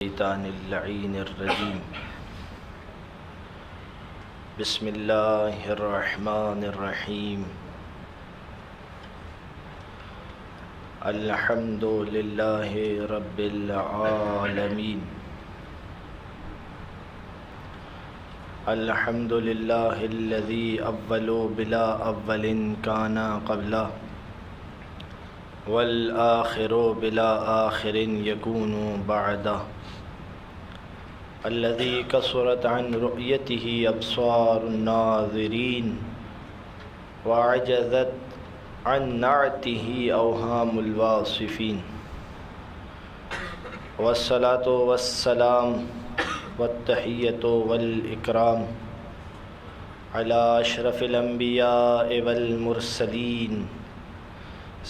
الشیطان اللعین الرجیم بسم اللہ الرحمن الرحیم الحمد للہ رب العالمین الحمد للہ الذی اول بلا اول کان قبلہ والآخر بلا آخر یکون بعدہ الذي كثرت عن رؤيته أبصار الناظرين وعجزت عن نعته أوهام الواصفين والصلاة والسلام والتحية والإكرام على أشرف الأنبياء والمرسلين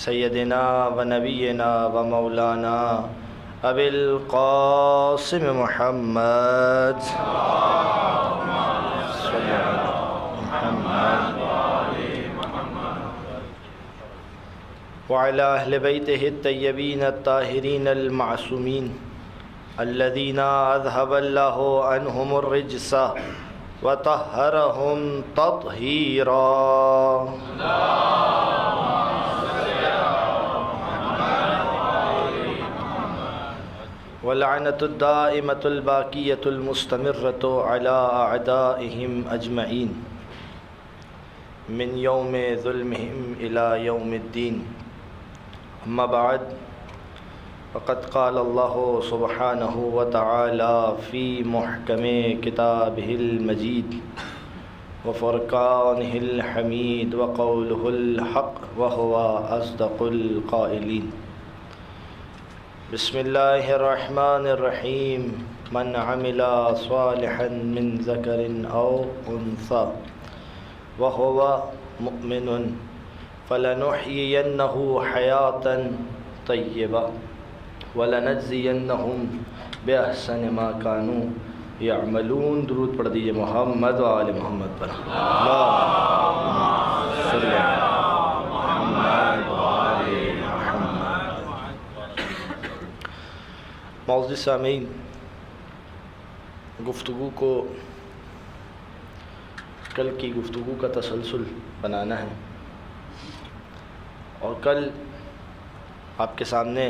سيدنا ونبينا ومولانا ابی القاسم محمد وعلى أهل بيته الطيبين الطاهرين المعصومين الذين أذهب الله عنهم الرجس وطهرهم تطهيرا واللعنة الدائمة الباقية المستمرة على أعدائهم أجمعين من يوم ظلمهم إلى يوم الدين أما بعد فقد قال الله سبحانه وتعالى في محكم كتابه المجيد وفرقانه الحميد وقوله الحق وهو أصدق القائلين بسم الله الرحمن الرحيم من عمل صالحا من ذكر أو أنثى وهو مؤمن فلنحيينه حياة طيبة ولنجزينهم بأحسن ما كانوا يعملون. درود پڑھ دیجئے محمد و آل محمد پر. اللهم صل علی محمد و آل محمد. معزز سامعین، گفتگو کو کل کی گفتگو کا تسلسل بنانا ہے، اور کل آپ کے سامنے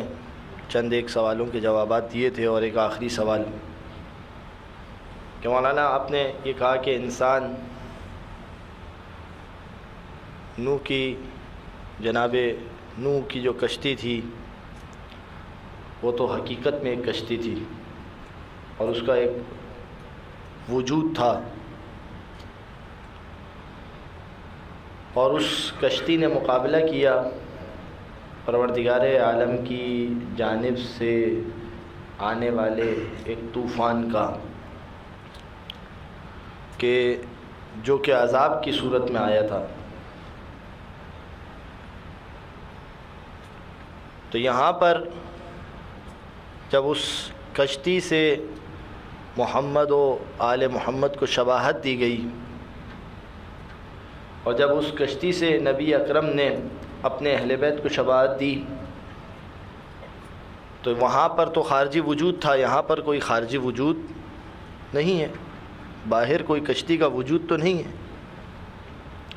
چند ایک سوالوں کے جوابات دیے تھے، اور ایک آخری سوال کہ مولانا آپ نے یہ کہا کہ انسان نوح کی جناب نوح کی جو کشتی تھی وہ تو حقیقت میں ایک کشتی تھی، اور اس کا ایک وجود تھا، اور اس کشتی نے مقابلہ کیا پروردگار عالم کی جانب سے آنے والے ایک طوفان کا، کہ جو کہ عذاب کی صورت میں آیا تھا. تو یہاں پر جب اس کشتی سے محمد و آل محمد کو شباہت دی گئی، اور جب اس کشتی سے نبی اکرم نے اپنے اہل بیت کو شباہت دی، تو وہاں پر تو خارجی وجود تھا، یہاں پر کوئی خارجی وجود نہیں ہے، باہر کوئی کشتی کا وجود تو نہیں ہے.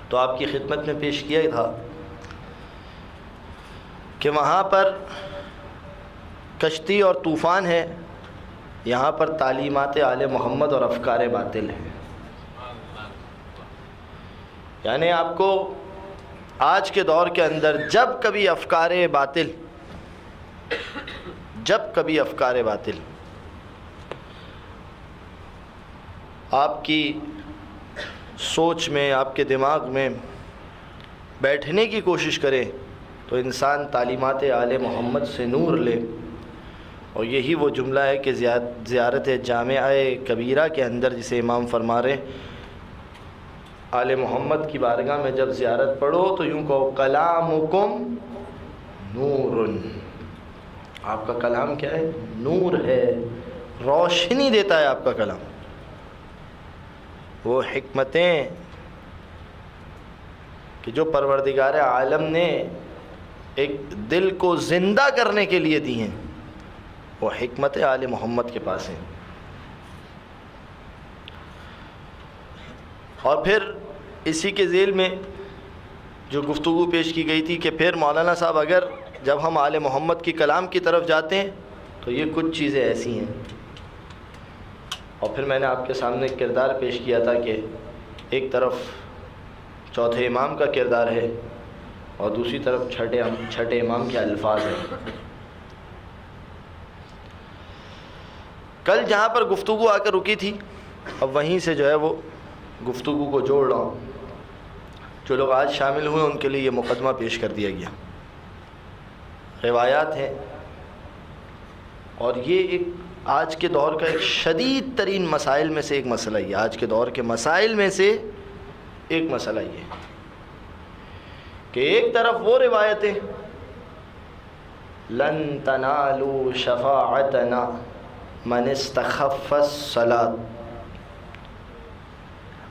تو آپ کی خدمت میں پیش کیا تھا کہ وہاں پر کشتی اور طوفان ہے، یہاں پر تعلیمات آل محمد اور افکار باطل ہیں. یعنی آپ کو آج کے دور کے اندر جب کبھی افکار باطل آپ کی سوچ میں، آپ کے دماغ میں بیٹھنے کی کوشش کرے، تو انسان تعلیمات آل محمد سے نور لے. اور یہی وہ جملہ ہے کہ زیارت جامعہ کبیرہ کے اندر جسے امام فرما رہے ہیں، آل محمد کی بارگاہ میں جب زیارت پڑھو تو یوں کہو کلامکم نور، آپ کا کلام کیا ہے؟ نور ہے، روشنی دیتا ہے آپ کا کلام. وہ حکمتیں کہ جو پروردگار عالم نے ایک دل کو زندہ کرنے کے لیے دی ہیں، وہ حکمت آل محمد کے پاس ہیں۔ اور پھر اسی کے ذیل میں جو گفتگو پیش کی گئی تھی کہ پھر مولانا صاحب اگر جب ہم آل محمد کی کلام کی طرف جاتے ہیں تو یہ کچھ چیزیں ایسی ہیں، اور پھر میں نے آپ کے سامنے ایک کردار پیش کیا تھا کہ ایک طرف چوتھے امام کا کردار ہے اور دوسری طرف چھٹے امام کے الفاظ ہیں۔ کل جہاں پر گفتگو آ کر رکی تھی اب وہیں سے جو ہے وہ گفتگو کو جوڑ رہا ہوں۔ جو لوگ آج شامل ہوئے ان کے لیے یہ مقدمہ پیش کر دیا گیا۔ روایات ہیں اور یہ ایک آج کے دور کا ایک شدید ترین مسائل میں سے ایک مسئلہ یہ، آج کے دور کے مسائل میں سے ایک مسئلہ یہ کہ ایک طرف وہ روایتیں لن تنالوا شفاعتنا من استخف الصلاۃ،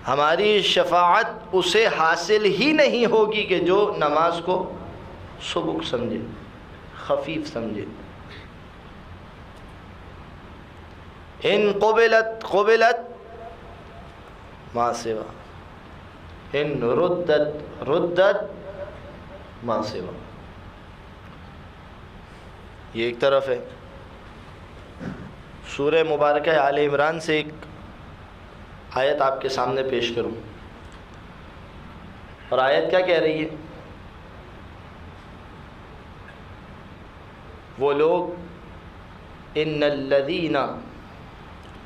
ہماری شفاعت اسے حاصل ہی نہیں ہوگی کہ جو نماز کو سبک سمجھے، خفیف سمجھے۔ ان قبلت قبلت ما سوا، ان ردت ردت ما سوا۔ یہ ایک طرف ہے۔ سورہ مبارکہ آل عمران سے ایک آیت آپ کے سامنے پیش کروں، اور آیت کیا کہہ رہی ہے؟ وہ لوگ ان الذین،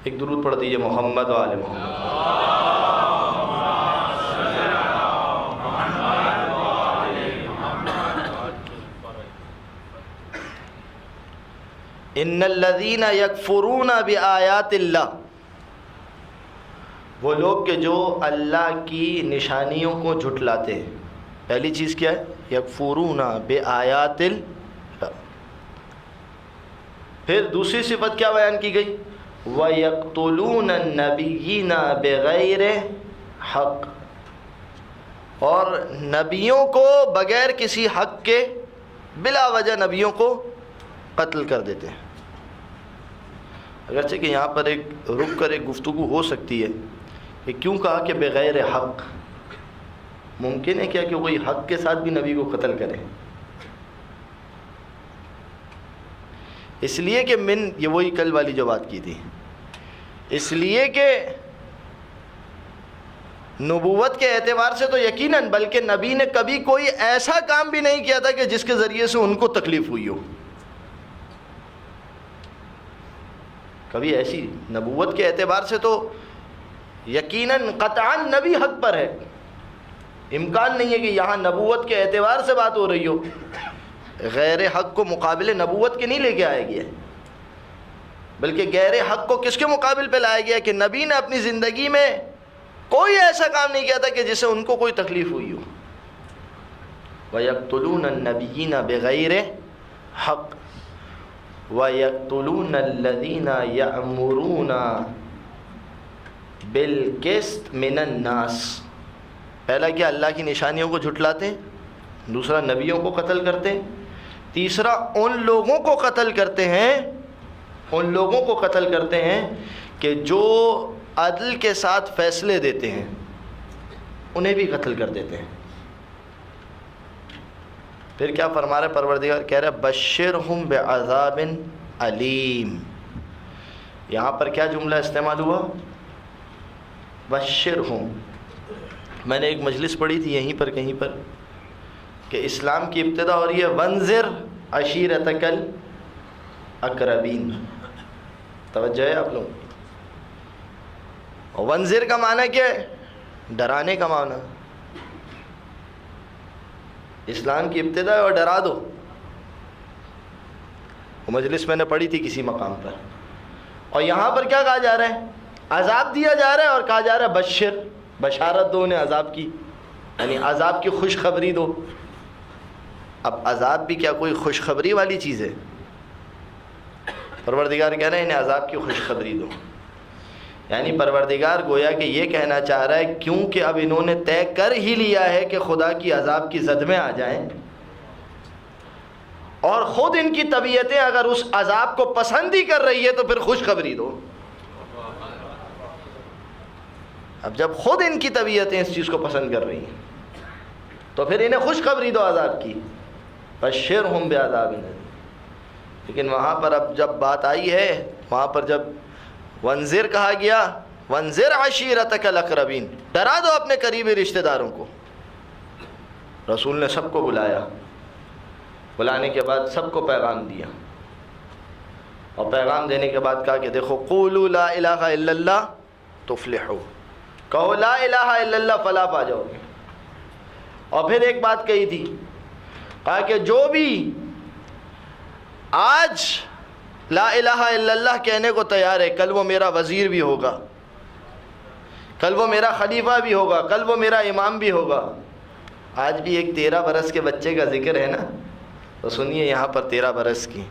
ایک درود پڑھ دیجئے محمد و آل محمد۔ ان الذین یکفرون بآیات اللہ، وہ لوگ کہ جو اللہ کی نشانیوں کو جھٹلاتے ہیں۔ پہلی چیز کیا ہے؟ یکفرون بآیات اللہ۔ پھر دوسری صفت کیا بیان کی گئی؟ وَيَقْتُلُونَ النَّبِيِّينَ بِغَيْرِ حق، اور نبیوں کو بغیر کسی حق کے بلا وجہ نبیوں کو قتل کر دیتے ہیں۔ اگرچہ کہ یہاں پر ایک رک کر ایک گفتگو ہو سکتی ہے کہ کیوں کہا کہ بغیر حق؟ ممکن ہے کیا کہ کوئی حق کے ساتھ بھی نبی کو قتل کرے؟ اس لیے کہ یہ وہی کل والی جو بات کی تھی، اس لیے کہ نبوت کے اعتبار سے تو یقیناً، بلکہ نبی نے کبھی کوئی ایسا کام بھی نہیں کیا تھا کہ جس کے ذریعے سے ان کو تکلیف ہوئی ہو۔ کبھی ایسی نبوت کے اعتبار سے تو یقیناً قطعاً نبی حق پر ہے، امکان نہیں ہے کہ یہاں نبوت کے اعتبار سے بات ہو رہی ہو، غیر حق کو مقابل نبوت کے نہیں لے کے آیا گیا، بلکہ غیر حق کو کس کے مقابل پہ لایا گیا کہ نبی نے اپنی زندگی میں کوئی ایسا کام نہیں کیا تھا کہ جس سے ان کو کوئی تکلیف ہوئی ہو۔ وَيَقْتُلُونَ النَّبِيِّينَ بِغَيْرِ حق وَيَقْتُلُونَ الَّذِينَ يَأْمُرُونَ بِالْقِسْطِ مِنَ النَّاسِ۔ پہلا کیا؟ اللہ کی نشانیوں کو جھٹلاتے ہیں، دوسرا نبیوں کو قتل کرتے ہیں، تیسرا ان لوگوں کو قتل کرتے ہیں، ان لوگوں کو قتل کرتے ہیں کہ جو عدل کے ساتھ فیصلے دیتے ہیں، انہیں بھی قتل کر دیتے ہیں۔ پھر کیا فرما رہے پروردگار؟ کہہ رہے بشرہم بعذاب علیم۔ یہاں پر کیا جملہ استعمال ہوا؟ بشرہم۔ میں نے ایک مجلس پڑھی تھی یہیں پر کہیں پر کہ اسلام کی ابتدا ہو رہی ہے وانذر عشیرتک الاقربین۔ توجہ ہے آپ لوگ؟ اور وانذر کا معنی کیا ہے؟ ڈرانے کا معنی۔ اسلام کی ابتدا اور ڈرا دو۔ وہ مجلس میں نے پڑھی تھی کسی مقام پر، اور یہاں پر کیا کہا جا رہا ہے؟ عذاب دیا جا رہا ہے، اور کہا جا رہا ہے بشر، بشارت دو انہیں عذاب کی، یعنی عذاب کی خوشخبری دو۔ اب عذاب بھی کیا کوئی خوشخبری والی چیز ہے؟ پروردگار کہہ رہے ہیں انہیں عذاب کی خوشخبری دو، یعنی پروردگار گویا کہ یہ کہنا چاہ رہا ہے کیونکہ اب انہوں نے طے کر ہی لیا ہے کہ خدا کی عذاب کی زد میں آ جائیں، اور خود ان کی طبیعتیں اگر اس عذاب کو پسند ہی کر رہی ہے تو پھر خوشخبری دو. اب جب خود ان کی طبیعتیں اس چیز کو پسند کر رہی ہیں تو پھر انہیں خوشخبری دو عذاب کی. بشرہم بعذاب الیم. لیکن وہاں پر اب جب بات آئی ہے، وہاں پر جب وانذر کہا گیا، وانذر عشیرتک الاقربین، ڈرا دو اپنے قریبی رشتہ داروں کو. رسول نے سب کو بلایا، بلانے کے بعد سب کو پیغام دیا، اور پیغام دینے کے بعد کہا کہ دیکھو قولوا لا الہ الا اللہ تفلحوا، کہو لا الہ الا اللہ فلاح پا جاؤ گے. اور پھر ایک بات کہی تھی، کہا کہ جو بھی آج لا الہ الا اللہ کہنے کو تیار ہے، کل وہ میرا وزیر بھی ہوگا، کل وہ میرا خلیفہ بھی ہوگا، کل وہ میرا امام بھی ہوگا. آج بھی ایک 13 برس کے بچے کا ذکر ہے نا، تو سنیے یہاں پر 13 برس کی.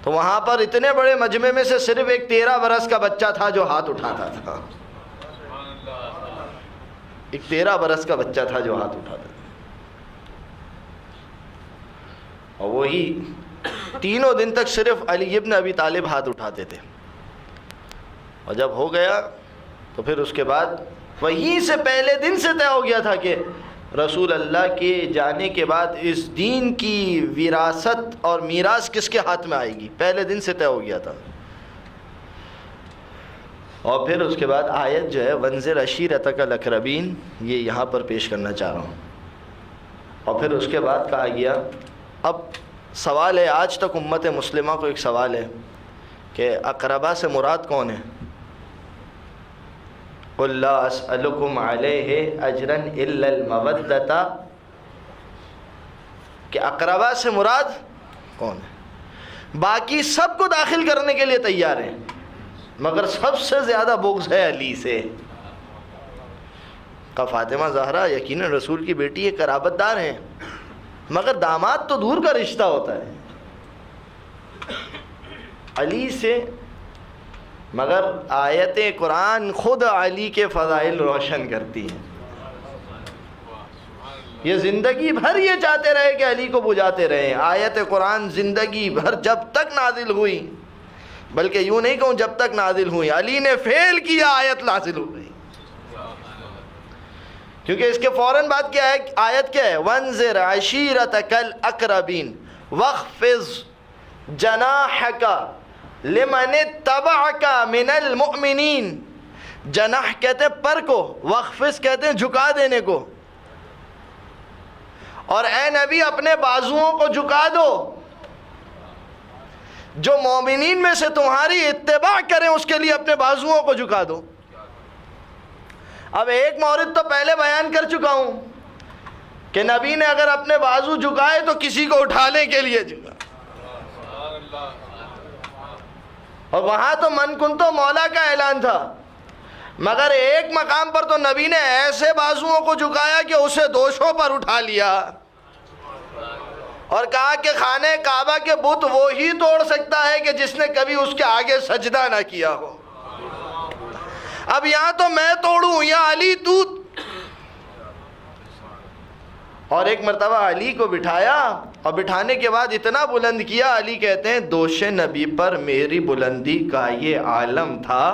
تو وہاں پر اتنے بڑے مجمع میں سے صرف ایک 13 برس کا بچہ تھا جو ہاتھ اٹھاتا تھا. ایک 13 برس کا بچہ تھا جو ہاتھ اٹھاتا تھا، اور وہی تینوں دن تک صرف علی ابن ابی طالب ہاتھ اٹھاتے تھے. اور جب ہو گیا تو پھر اس کے بعد وہیں سے پہلے دن سے طے ہو گیا تھا کہ رسول اللہ کے جانے کے بعد اس دین کی وراثت اور میراث کس کے ہاتھ میں آئے گی، پہلے دن سے طے ہو گیا تھا. اور پھر اس کے بعد آیت جو ہے وانذر عشیرتک الاقربین، یہ یہاں پر پیش کرنا چاہ رہا ہوں. اور پھر اس کے بعد کہا گیا، اب سوال ہے، آج تک امت مسلمہ کو ایک سوال ہے کہ اقربا سے مراد کون ہے؟ قُلْ لَا أَسْأَلُكُمْ عَلَيْهِ أَجْرًا إِلَّا الْمَوَدَّةَ، کہ اقربا سے مراد کون ہے؟ باقی سب کو داخل کرنے کے لیے تیار ہیں، مگر سب سے زیادہ بغض ہے علی سے. کہ فاطمہ زہرا یقیناً رسول کی بیٹی ہے، قرابت دار ہیں، مگر داماد تو دور کا رشتہ ہوتا ہے علی سے. مگر آیت قرآن خود علی کے فضائل روشن کرتی ہیں. یہ زندگی بھر یہ چاہتے رہے کہ علی کو بجاتے رہے. آیت قرآن زندگی بھر جب تک نازل ہوئی، بلکہ یوں نہیں کہوں جب تک نازل ہوئی، علی نے فیل کیا آیت نازل ہو گئی. کیونکہ اس کے فوراً بعد کیا ہے، آیت کیا ہے، وانذر عشیرتک الاقربین واخفض جناحک لمن اتبعک من المؤمنین. جناح کہتے ہیں پر کو، واخفض کہتے ہیں جھکا دینے کو. اور اے نبی اپنے بازوؤں کو جھکا دو، جو مومنین میں سے تمہاری اتباع کریں اس کے لیے اپنے بازوؤں کو جھکا دو. اب ایک مورد تو پہلے بیان کر چکا ہوں کہ نبی نے اگر اپنے بازو جھکائے تو کسی کو اٹھانے کے لیے جھکا، اور وہاں تو من کن تو مولا کا اعلان تھا. مگر ایک مقام پر تو نبی نے ایسے بازوؤں کو جھکایا کہ اسے دوشوں پر اٹھا لیا اور کہا کہ خانہ کعبہ کے بت وہی توڑ سکتا ہے کہ جس نے کبھی اس کے آگے سجدہ نہ کیا ہو. اب یہاں تو میں توڑوں یا علی تو. اور ایک مرتبہ علی کو بٹھایا اور بٹھانے کے بعد اتنا بلند کیا، علی کہتے ہیں دوش نبی پر میری بلندی کا یہ عالم تھا،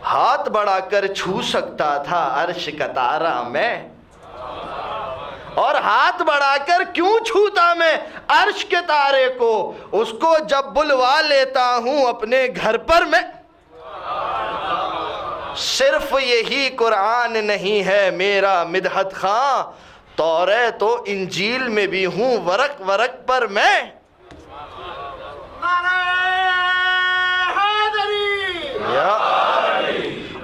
ہاتھ بڑھا کر چھو سکتا تھا عرش کا تارا میں. اور ہاتھ بڑھا کر کیوں چھوتا میں عرش کے تارے کو، اس کو جب بلوا لیتا ہوں اپنے گھر پر میں. صرف یہی قرآن نہیں ہے میرا مدحت خاں، توریت و انجیل میں بھی ہوں ورق ورق پر میں.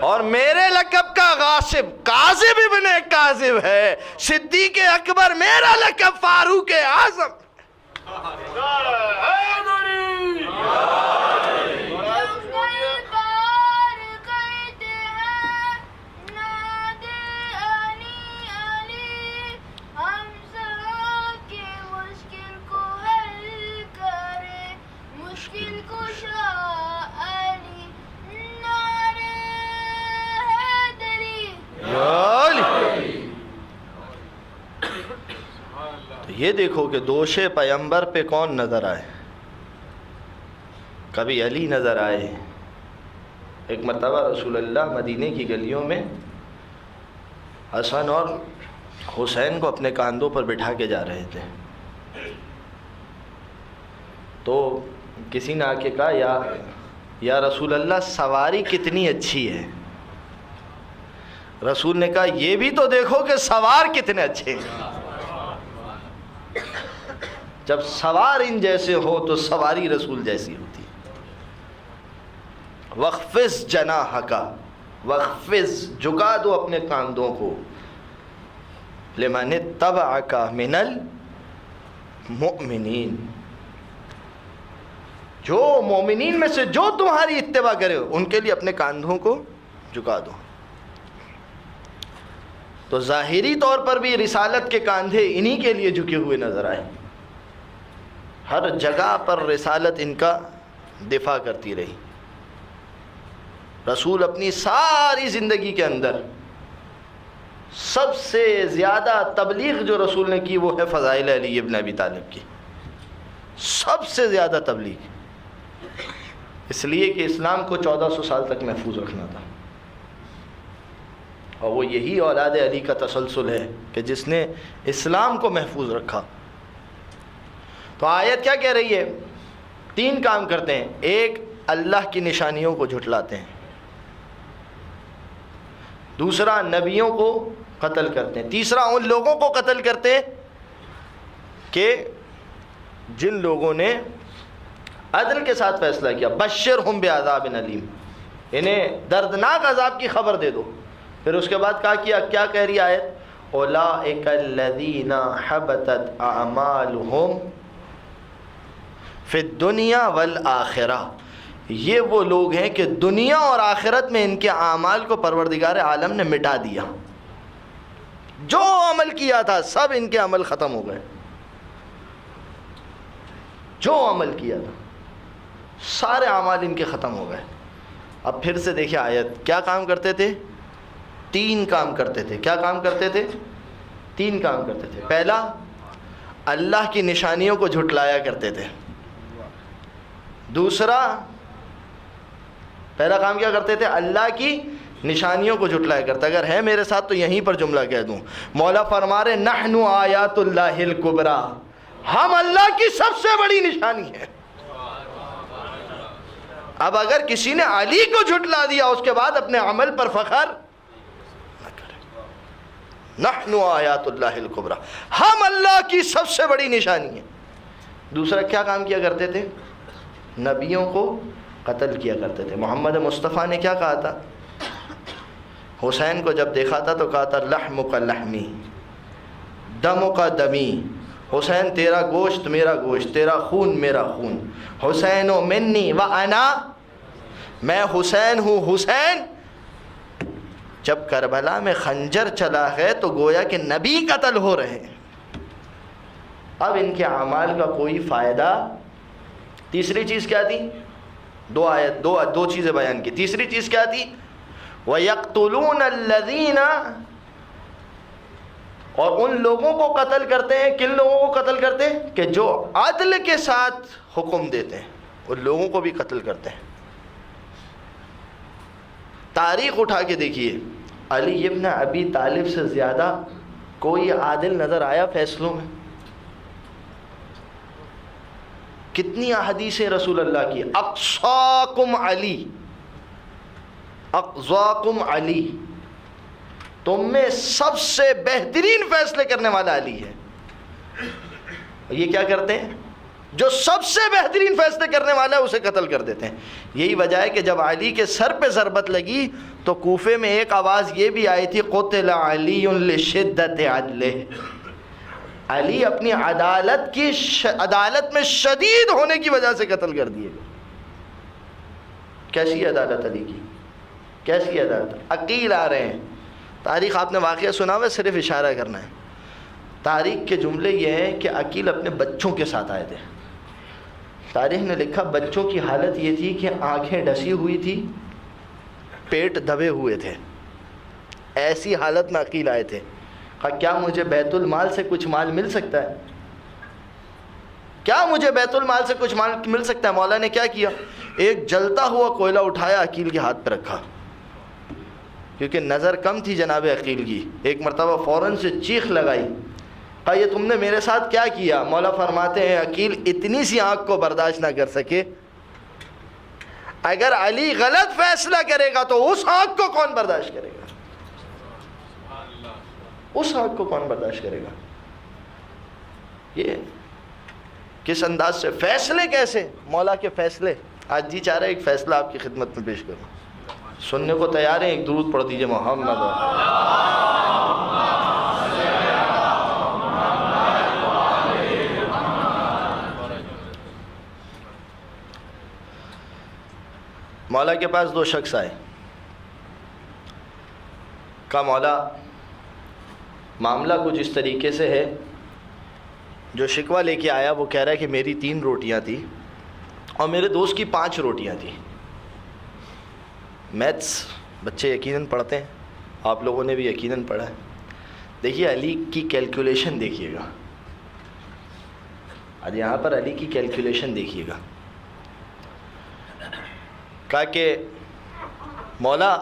اور میرے لقب کا غاصب کاذب ابن کاذب ہے، صدیق اکبر میرا لقب فاروق اعظم. یہ دیکھو کہ دوش پیمبر پہ کون نظر آئے؟ کبھی علی نظر آئے. ایک مرتبہ رسول اللہ مدینے کی گلیوں میں حسن اور حسین کو اپنے کاندھوں پر بٹھا کے جا رہے تھے. تو کسی نے آ کے کہا یا رسول اللہ سواری کتنی اچھی ہے. رسول نے کہا یہ بھی تو دیکھو کہ سوار کتنے اچھے ہیں. جب سوار ان جیسے ہو تو سواری رسول جیسی ہوتی ہے. وخفض جناحک، وخفض جھکا دو اپنے کاندھوں کو، لمن اتبعک من المؤمنین، جو مومنین میں سے جو تمہاری اتباع کرے ان کے لیے اپنے کاندھوں کو جھکا دو. تو ظاہری طور پر بھی رسالت کے کاندھے انہی کے لیے جھکے ہوئے نظر آئے. ہر جگہ پر رسالت ان کا دفاع کرتی رہی. رسول اپنی ساری زندگی کے اندر سب سے زیادہ تبلیغ جو رسول نے کی وہ ہے فضائل علی ابن ابی طالب کی. سب سے زیادہ تبلیغ، اس لیے کہ اسلام کو 1400 سال تک محفوظ رکھنا تھا. اور وہ یہی اولاد علی کا تسلسل ہے کہ جس نے اسلام کو محفوظ رکھا. تو آیت کیا کہہ رہی ہے؟ 3 کام کرتے ہیں. ایک، اللہ کی نشانیوں کو جھٹلاتے ہیں. دوسرا، نبیوں کو قتل کرتے ہیں. تیسرا، ان لوگوں کو قتل کرتے ہیں کہ جن لوگوں نے عدل کے ساتھ فیصلہ کیا. بشرہم بعذاب علیم، انہیں دردناک عذاب کی خبر دے دو. پھر اس کے بعد کیا کہہ رہی آیت؟ اولئک الذین حبطت اعمالہم فی الدنیا والآخرہ، یہ وہ لوگ ہیں کہ دنیا اور آخرت میں ان کے اعمال کو پروردگار عالم نے مٹا دیا. جو عمل کیا تھا سب ان کے عمل ختم ہو گئے. جو عمل کیا تھا سارے اعمال ان کے ختم ہو گئے. اب پھر سے دیکھیں آیت، کیا کام کرتے تھے؟ 3 کام کرتے تھے. کیا کام کرتے تھے؟ 3 کام کرتے تھے. پہلا، اللہ کی نشانیوں کو جھٹلایا کرتے تھے. دوسرا، پہلا کام کیا کرتے تھے؟ اللہ کی نشانیوں کو جھٹلایا کرتے. اگر ہے میرے ساتھ تو یہیں پر جملہ کہہ دوں. مولا فرما رہے نحن آیات اللہ الکبریٰ، ہم اللہ کی سب سے بڑی نشانی ہے. اب اگر کسی نے علی کو جھٹلا دیا اس کے بعد اپنے عمل پر فخر نہ کرے. نحن آیات اللہ الکبریٰ، ہم اللہ کی سب سے بڑی نشانی ہے. دوسرا کیا کام کیا کرتے تھے؟ نبیوں کو قتل کیا کرتے تھے. محمد مصطفیٰ نے کیا کہا تھا؟ حسین کو جب دیکھا تھا تو کہا تھا لحمک لحمی دمک دمی، حسین تیرا گوشت میرا گوشت، تیرا خون میرا خون. حسین منی و انا، میں حسین ہوں حسین. جب کربلا میں خنجر چلا ہے تو گویا کہ نبی قتل ہو رہے ہیں. اب ان کے اعمال کا کوئی فائدہ. تیسری چیز کیا تھی؟ دو چیزیں بیان کی. تیسری چیز کیا تھی؟ وَيَقْتُلُونَ الَّذِينَ، اور ان لوگوں کو قتل کرتے ہیں. کن لوگوں کو قتل کرتے ہیں؟ کہ جو عدل کے ساتھ حکم دیتے ہیں ان لوگوں کو بھی قتل کرتے ہیں. تاریخ اٹھا کے دیکھیے، علی ابن ابی طالب سے زیادہ کوئی عادل نظر آیا فیصلوں میں؟ کتنی احادیثیں رسول اللہ کی، اقصاکم علی، اقصاکم علی، تم میں سب سے بہترین فیصلے کرنے والا علی ہے. یہ کیا کرتے ہیں؟ جو سب سے بہترین فیصلے کرنے والا ہے اسے قتل کر دیتے ہیں. یہی وجہ ہے کہ جب علی کے سر پہ ضربت لگی تو کوفے میں ایک آواز یہ بھی آئی تھی، قتل علی لشدت عدلہ، علی اپنی عدالت میں شدید ہونے کی وجہ سے قتل کر دیے. کیسی عدالت علی کی، کیسی عدالت. عقیل آ رہے ہیں. تاریخ آپ نے واقعہ سنا ہوا، صرف اشارہ کرنا ہے. تاریخ کے جملے یہ ہیں کہ عقیل اپنے بچوں کے ساتھ آئے تھے. تاریخ نے لکھا بچوں کی حالت یہ تھی کہ آنکھیں ڈسی ہوئی تھی، پیٹ دبے ہوئے تھے. ایسی حالت میں عقیل آئے تھے. کہا کیا مجھے بیت المال سے کچھ مال مل سکتا ہے؟ کیا مجھے بیت المال سے کچھ مال مل سکتا ہے؟ مولا نے کیا کیا؟ ایک جلتا ہوا کوئلہ اٹھایا، عقیل کے ہاتھ پہ رکھا، کیونکہ نظر کم تھی جناب عقیل کی۔ ایک مرتبہ فوراً سے چیخ لگائی، کہا یہ تم نے میرے ساتھ کیا کیا؟ مولا فرماتے ہیں عقیل اتنی سی آنکھ کو برداشت نہ کر سکے، اگر علی غلط فیصلہ کرے گا تو اس آنکھ کو کون برداشت کرے گا؟ اس آنکھ کو کون برداشت کرے گا؟ یہ کس انداز سے فیصلے، کیسے مولا کے فیصلے۔ آج جی چاہ رہے ایک فیصلہ آپ کی خدمت میں پیش کروں، سننے کو تیار ہیں؟ ایک درود پڑھ دیجئے محمد۔ مولا کے پاس دو شخص آئے، کہا مولا معاملہ کچھ اس طریقے سے ہے، جو شکوہ لے کے آیا وہ کہہ رہا ہے کہ میری 3 روٹیاں تھیں اور میرے دوست کی 5 روٹیاں تھیں۔ میتھس بچے یقیناً پڑھتے ہیں، آپ لوگوں نے بھی یقیناً پڑھا ہے۔ دیکھیے علی کی کیلکولیشن دیکھیے گا، آج یہاں پر علی کی کیلکولیشن دیکھیے گا۔ کہا کہ مولا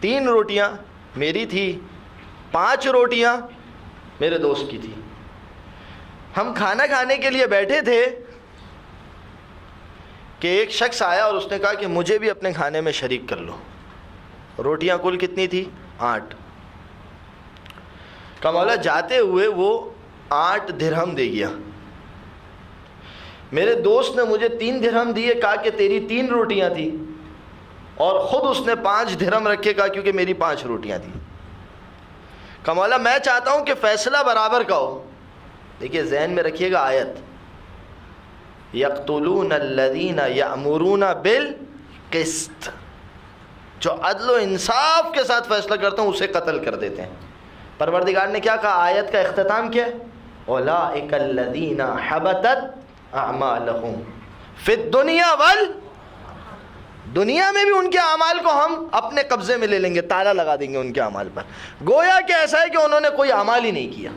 3 روٹیاں میری تھی، 5 روٹیاں میرے دوست کی تھی۔ ہم کھانا کھانے کے لیے بیٹھے تھے کہ ایک شخص آیا اور اس نے کہا کہ مجھے بھی اپنے کھانے میں شریک کر لو۔ روٹیاں کل کتنی تھی؟ 8۔ کہا مولا جاتے ہوئے وہ 8 درہم دے گیا۔ میرے دوست نے مجھے 3 درہم دیے، کہا کہ تیری 3 روٹیاں تھیں، اور خود اس نے 5 درہم رکھے، کہا کیونکہ میری 5 روٹیاں تھیں۔ کہا مولا میں چاہتا ہوں کہ فیصلہ برابر کا ہو۔ دیکھیے ذہن میں رکھیے گا آیت، یقتلون الذین یأمرون بالقسط، جو عدل و انصاف کے ساتھ فیصلہ کرتے ہیں اسے قتل کر دیتے ہیں۔ پروردگار نے کیا کہا؟ آیت کا اختتام کیا؟ اولئک الذین حبطت اعمالہم فی الدنیا دنیا میں بھی ان کے اعمال کو ہم اپنے قبضے میں لے لیں گے، تالا لگا دیں گے ان کے اعمال پر۔ گویا کہ ایسا ہے کہ انہوں نے کوئی عمل ہی نہیں کیا،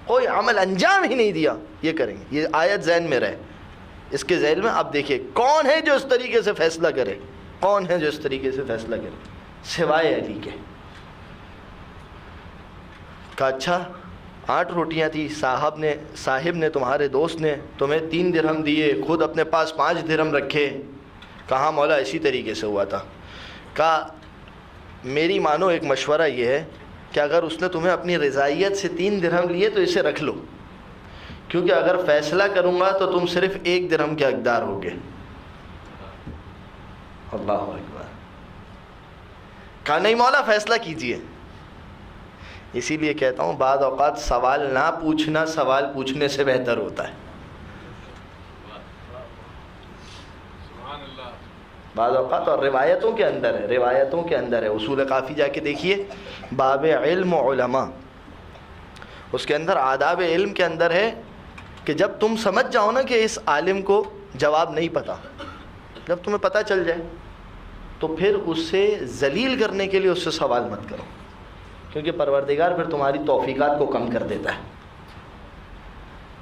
کوئی عمل انجام ہی نہیں دیا، یہ کریں گے۔ یہ آیت ذہن میں رہے، اس کے ذہن میں اب دیکھیے کون ہے جو اس طریقے سے فیصلہ کرے، کون ہے جو اس طریقے سے فیصلہ کرے سوائے علی کے۔ کہا اچھا 8 روٹیاں تھی، صاحب نے تمہارے دوست نے تمہیں 3 درہم دیے، خود اپنے پاس 5 درہم رکھے۔ کہا مولا اسی طریقے سے ہوا تھا۔ کہا میری مانو ایک مشورہ یہ ہے کہ اگر اس نے تمہیں اپنی رضائیت سے 3 درہم لیے تو اسے رکھ لو، کیونکہ اگر فیصلہ کروں گا تو تم صرف 1 درہم کے حقدار ہوگے۔ اللہ اکبر۔ کہا نہیں مولا فیصلہ کیجئے۔ اسی لیے کہتا ہوں بعض اوقات سوال نہ پوچھنا سوال پوچھنے سے بہتر ہوتا ہے۔ بعض اوقات، اور روایتوں کے اندر ہے، اصول کافی جا کے دیکھیے، باب علم و علماء، اس کے اندر آداب علم کے اندر ہے کہ جب تم سمجھ جاؤ نا کہ اس عالم کو جواب نہیں پتہ، جب تمہیں پتہ چل جائے تو پھر اس سے ذلیل کرنے کے لیے اس سے سوال مت کرو، کیونکہ پروردگار پھر تمہاری توفیقات کو کم کر دیتا ہے۔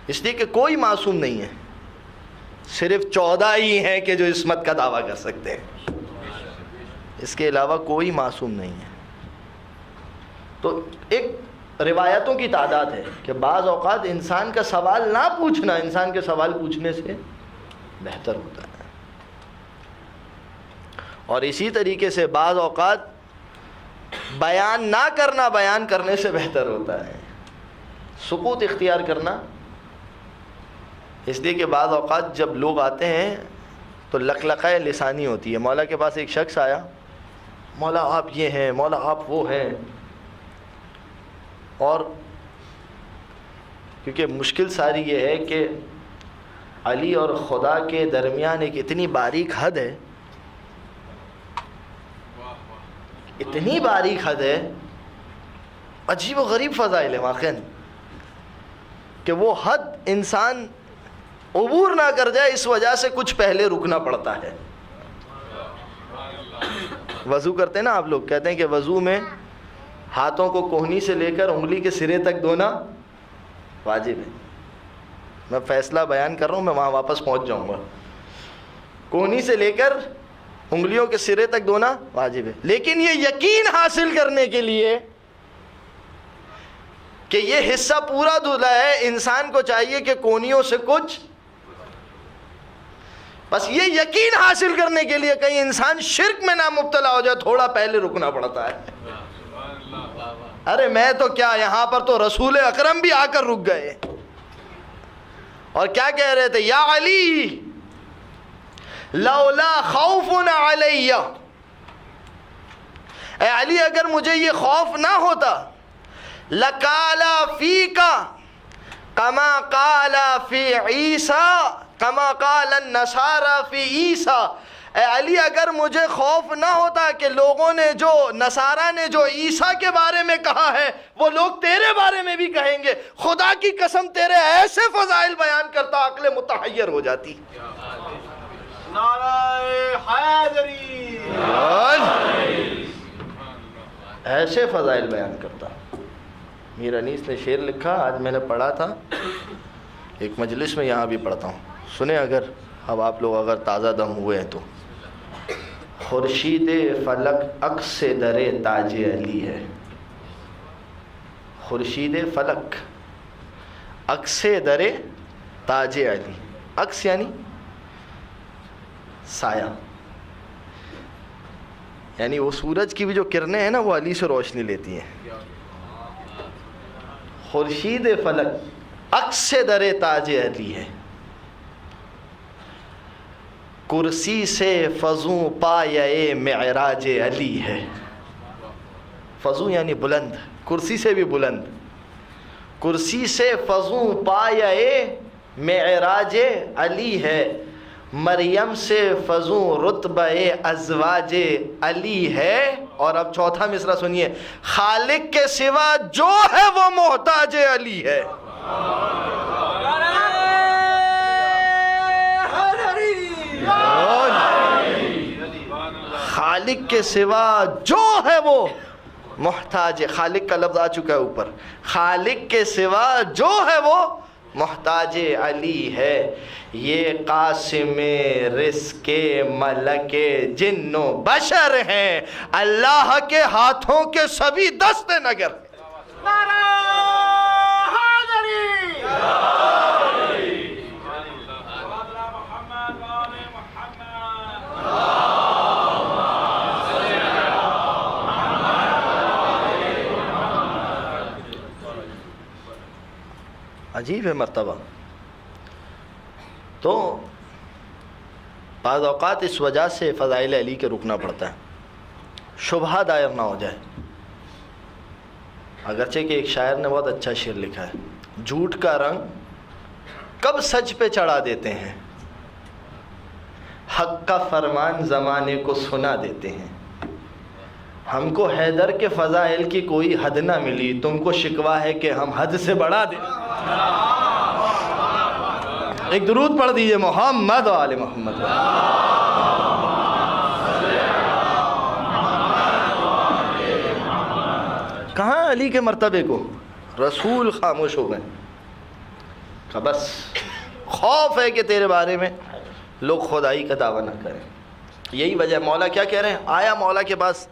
اس لیے کہ کوئی معصوم نہیں ہے، صرف 14 ہی ہیں کہ جو عصمت کا دعویٰ کر سکتے ہیں، اس کے علاوہ کوئی معصوم نہیں ہے۔ تو ایک روایتوں کی تعداد ہے کہ بعض اوقات انسان کا سوال نہ پوچھنا انسان کے سوال پوچھنے سے بہتر ہوتا ہے، اور اسی طریقے سے بعض اوقات بیان نہ کرنا بیان کرنے سے بہتر ہوتا ہے، سکوت اختیار کرنا۔ اس لیے کہ بعض اوقات جب لوگ آتے ہیں تو لقلقۂ لسانی ہوتی ہے۔ مولا کے پاس ایک شخص آیا، مولا آپ یہ ہیں، مولا آپ وہ ہیں، اور کیونکہ مشکل ساری یہ ہے کہ علی اور خدا کے درمیان ایک اتنی باریک حد ہے، اتنی باریک حد ہے، عجیب و غریب فضائل ہے واقعاً، کہ وہ حد انسان عبور نہ کر جائے اس وجہ سے کچھ پہلے رکنا پڑتا ہے۔ وضو کرتے ہیں نا آپ لوگ، کہتے ہیں کہ وضو میں ہاتھوں کو کوہنی سے لے کر انگلی کے سرے تک دھونا واجب ہے، میں فیصلہ بیان کر رہا ہوں، میں وہاں واپس پہنچ جاؤں گا. کونی سے لے کر انگلیوں کے سرے تک دھونا واجب ہے، لیکن یہ یقین حاصل کرنے کے لیے کہ یہ حصہ پورا دھلا ہے، انسان کو چاہیے کہ کونیوں سے کچھ، بس یہ یقین حاصل کرنے کے لیے کہیں انسان شرک میں نہ مبتلا ہو جائے، تھوڑا پہلے رکنا پڑتا ہے. ارے میں تو کیا، یہاں پر تو رسول اکرم بھی آ کر رک گئے اور کیا کہہ رہے تھے؟ یا علی لولا خوف علی، اے علی اگر مجھے یہ خوف نہ ہوتا، لقال فیک کما قال فی عیسیٰ کما قال النصارى فی عیسیٰ. اے علی اگر مجھے خوف نہ ہوتا کہ لوگوں نے جو نصارہ نے جو عیسیٰ کے بارے میں کہا ہے وہ لوگ تیرے بارے میں بھی کہیں گے، خدا کی قسم تیرے ایسے فضائل بیان کرتا عقل متحیر ہو جاتی. نعرہ حیدری، ایسے فضائل بیان کرتا. میر انیس نے شعر لکھا، آج میں نے پڑھا تھا ایک مجلس میں، یہاں بھی پڑھتا ہوں، سنیں اگر اب آپ لوگ اگر تازہ دم ہوئے ہیں تو. خورشید فلک عکس در تاج علی ہے. خورشید فلک عکس در تاج علی، عکس یعنی سایہ، یعنی وہ سورج کی بھی جو کرنیں ہیں نا وہ علی سے روشنی لیتی ہیں. خورشید فلک عکس در تاج علی ہے، کرسی سے فضوں پایہ معراج علی ہے. فضوں یعنی بلند، کرسی سے بھی بلند. کرسی سے فضوں پایہ معراج علی ہے، مریم سے فضوں رتبہ ازواج علی ہے. اور اب چوتھا مصرع سنیے، خالق کے سوا جو ہے وہ محتاج علی ہے. خالق کے سوا جو ہے وہ محتاج، خالق کا لفظ آ چکا ہے اوپر، خالق کے سوا جو ہے وہ محتاج علی ہے. یہ قاسم رزق ملک جن و بشر ہیں، اللہ کے ہاتھوں کے سبھی دست نگر. نعرہ حیدری، عجیب ہے مرتبہ. تو بعض اوقات اس وجہ سے فضائل علی کے رکنا پڑتا ہے، شبہہ دائر نہ ہو جائے. اگرچہ کہ ایک شاعر نے بہت اچھا شعر لکھا ہے، جھوٹ کا رنگ کب سچ پہ چڑھا دیتے ہیں، حق کا فرمان زمانے کو سنا دیتے ہیں. ہم کو حیدر کے فضائل کی کوئی حد نہ ملی، تم کو شکوہ ہے کہ ہم حد سے بڑھا دیں. ایک درود پڑھ دیجئے، محمد و آل محمد. کہاں علی کے مرتبے کو؟ رسول خاموش ہو گئے کہ بس خوف ہے کہ تیرے بارے میں لوگ خدائی کا دعویٰ نہ کریں. یہی وجہ مولا کیا کہہ رہے ہیں؟ آیا مولا کے پاس،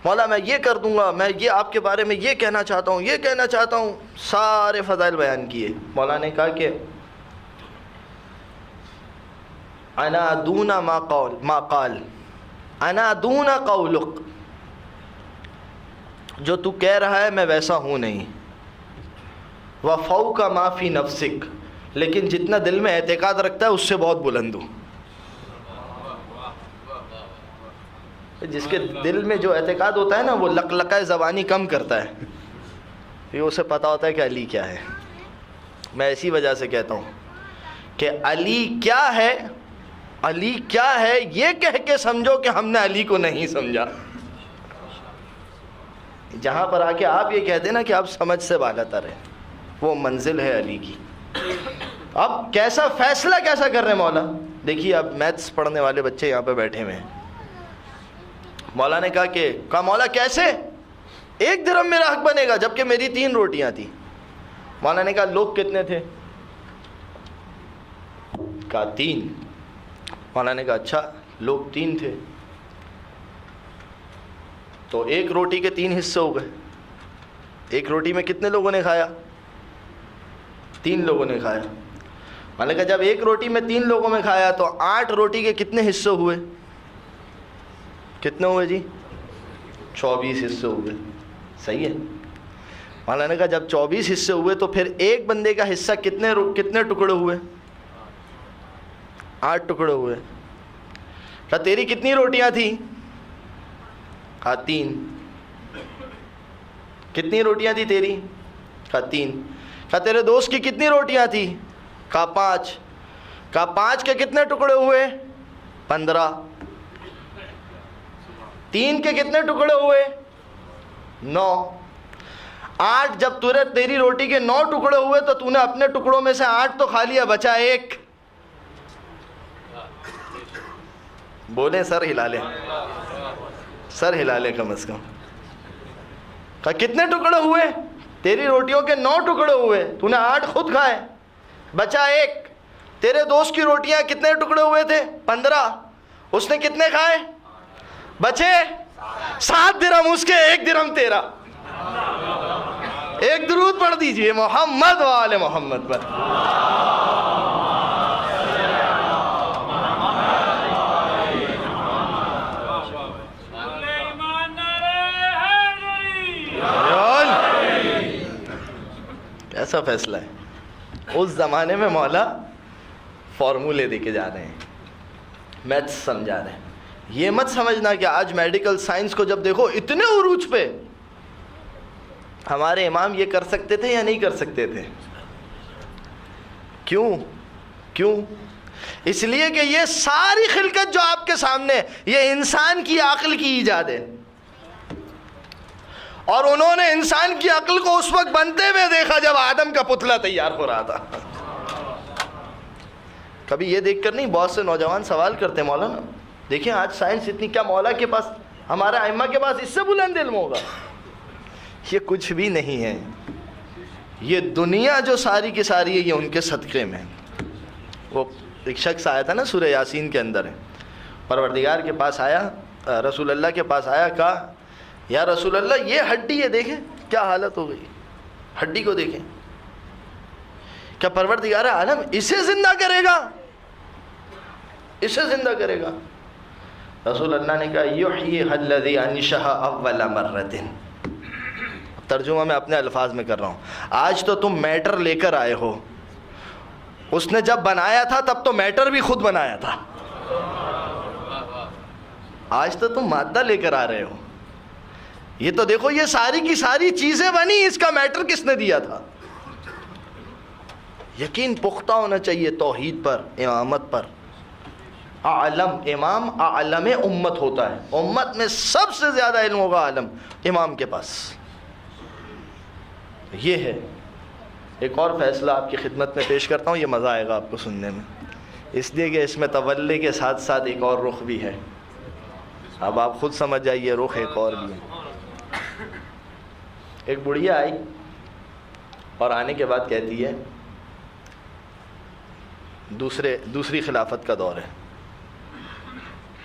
مولا میں یہ کر دوں گا، میں یہ آپ کے بارے میں یہ کہنا چاہتا ہوں، یہ کہنا چاہتا ہوں. سارے فضائل بیان کیے. مولا نے کہا کہ انا دون ما قال، انا دون قولک، جو تو کہہ رہا ہے میں ویسا ہوں نہیں. وفوق ما فی نفسک، لیکن جتنا دل میں اعتقاد رکھتا ہے اس سے بہت بلند ہوں. جس کے دل میں جو اعتقاد ہوتا ہے نا وہ لقلقہ زبانی کم کرتا ہے، پھر اسے پتہ ہوتا ہے کہ علی کیا ہے. میں اسی وجہ سے کہتا ہوں کہ علی کیا ہے، علی کیا ہے یہ کہہ کے سمجھو کہ ہم نے علی کو نہیں سمجھا. جہاں پر آ کے آپ یہ کہتے ہیں نا کہ آپ سمجھ سے بالا تر ہیں، وہ منزل ہے علی کی. اب کیسا فیصلہ کیسا کر رہے ہیں مولا؟ دیکھیے اب میتھس پڑھنے والے بچے یہاں پہ بیٹھے ہوئے ہیں. مولا نے کہا مولا کیسے؟ 1 درہم میرا حق بنے گا جبکہ میری 3 روٹیاں تھیں. مولا نے کہا لوگ کتنے تھے؟ کہا 3. مولانا نے کہا اچھا لوگ 3 تھے تو ایک روٹی کے 3 حصے ہو گئے. ایک روٹی میں کتنے لوگوں نے کھایا؟ 3 لوگوں نے کھایا. مولانا نے کہا جب ایک روٹی میں 3 لوگوں میں کھایا تو 8 روٹی کے کتنے حصے ہوئے؟ کتنے ہوئے جی؟ 24 حصے ہوئے. صحیح ہے. مولانا نے کہا جب 24 حصے ہوئے تو پھر ایک بندے کا حصہ کتنے ٹکڑے ہوئے؟ 8 ٹکڑے ہوئے. کہا تیری کتنی روٹیاں تھیں؟ کہا 3. کتنی روٹیاں تھی تیری؟ کہا 3. کہا تیرے دوست کی کتنی روٹیاں تھی؟ کہا 5. کہا 5 کے کتنے ٹکڑے ہوئے؟ 15. 3 کے کتنے ٹکڑے ہوئے؟ 9. 8 جب تیری روٹی کے 9 ٹکڑے ہوئے تو تو نے اپنے ٹکڑوں میں سے 8 تو کھا لیا, بچا 1. بولیں سر ہلا لیں, سر ہلا لیں کم از کم. کہا کتنے ٹکڑے ہوئے؟ تیری روٹیوں کے 9 ٹکڑے ہوئے, تو نے 8 خود کھائے, بچا 1. تیرے دوست کی روٹیاں کتنے ٹکڑے ہوئے تھے؟ 15. اس نے کتنے کھائے؟ بچے 7 درہم اس کے, 1 درہم تیرا. ایک درود پڑھ دیجئے محمد و آل محمد پر. کیسا فیصلہ ہے. اس زمانے میں مولا فارمولے دے کے جا رہے ہیں, میتھس سمجھا رہے ہیں. یہ مت سمجھنا کہ آج میڈیکل سائنس کو جب دیکھو اتنے عروج پہ, ہمارے امام یہ کر سکتے تھے یا نہیں کر سکتے تھے؟ کیوں؟ اس لیے کہ یہ ساری خلقت جو آپ کے سامنے, یہ انسان کی عقل کی ایجاد ہے, اور انہوں نے انسان کی عقل کو اس وقت بنتے ہوئے دیکھا جب آدم کا پتلا تیار ہو رہا تھا. کبھی یہ دیکھ کر نہیں, بہت سے نوجوان سوال کرتے ہیں مولانا دیکھیں آج سائنس اتنی, کیا مولا کے پاس, ہمارے ائمہ کے پاس اس سے بلند علم ہوگا؟ یہ کچھ بھی نہیں ہے. یہ دنیا جو ساری کی ساری ہے یہ ان کے صدقے میں. وہ ایک شخص آیا تھا نا سورہ یاسین کے اندر ہے, پروردگار کے پاس آیا, رسول اللہ کے پاس آیا, کہا یا رسول اللہ یہ ہڈی ہے, دیکھیں کیا حالت ہو گئی, ہڈی کو دیکھیں. کیا پروردگار عالم اسے زندہ کرے گا؟ اسے زندہ کرے گا؟ رسول اللہ نے کہا یحییھا الذی انشأھا اول مرۃ. ترجمہ میں اپنے الفاظ میں کر رہا ہوں. آج تو تم میٹر لے کر آئے ہو, اس نے جب بنایا تھا تب تو میٹر بھی خود بنایا تھا. آج تو تم مادہ لے کر آ رہے ہو. یہ تو دیکھو یہ ساری کی ساری چیزیں بنی, اس کا میٹر کس نے دیا تھا؟ یقین پختہ ہونا چاہیے توحید پر, امامت پر. عالم امام عالم امت ہوتا ہے, امت میں سب سے زیادہ علم ہوگا عالم امام کے پاس. یہ ہے. ایک اور فیصلہ آپ کی خدمت میں پیش کرتا ہوں, یہ مزہ آئے گا آپ کو سننے میں, اس لیے کہ اس میں تولی کے ساتھ ساتھ ایک اور رخ بھی ہے. اب آپ خود سمجھ جائیے, رخ ایک اور بھی ہے. ایک بڑھیا آئی اور آنے کے بعد کہتی ہے دوسری خلافت کا دور ہے.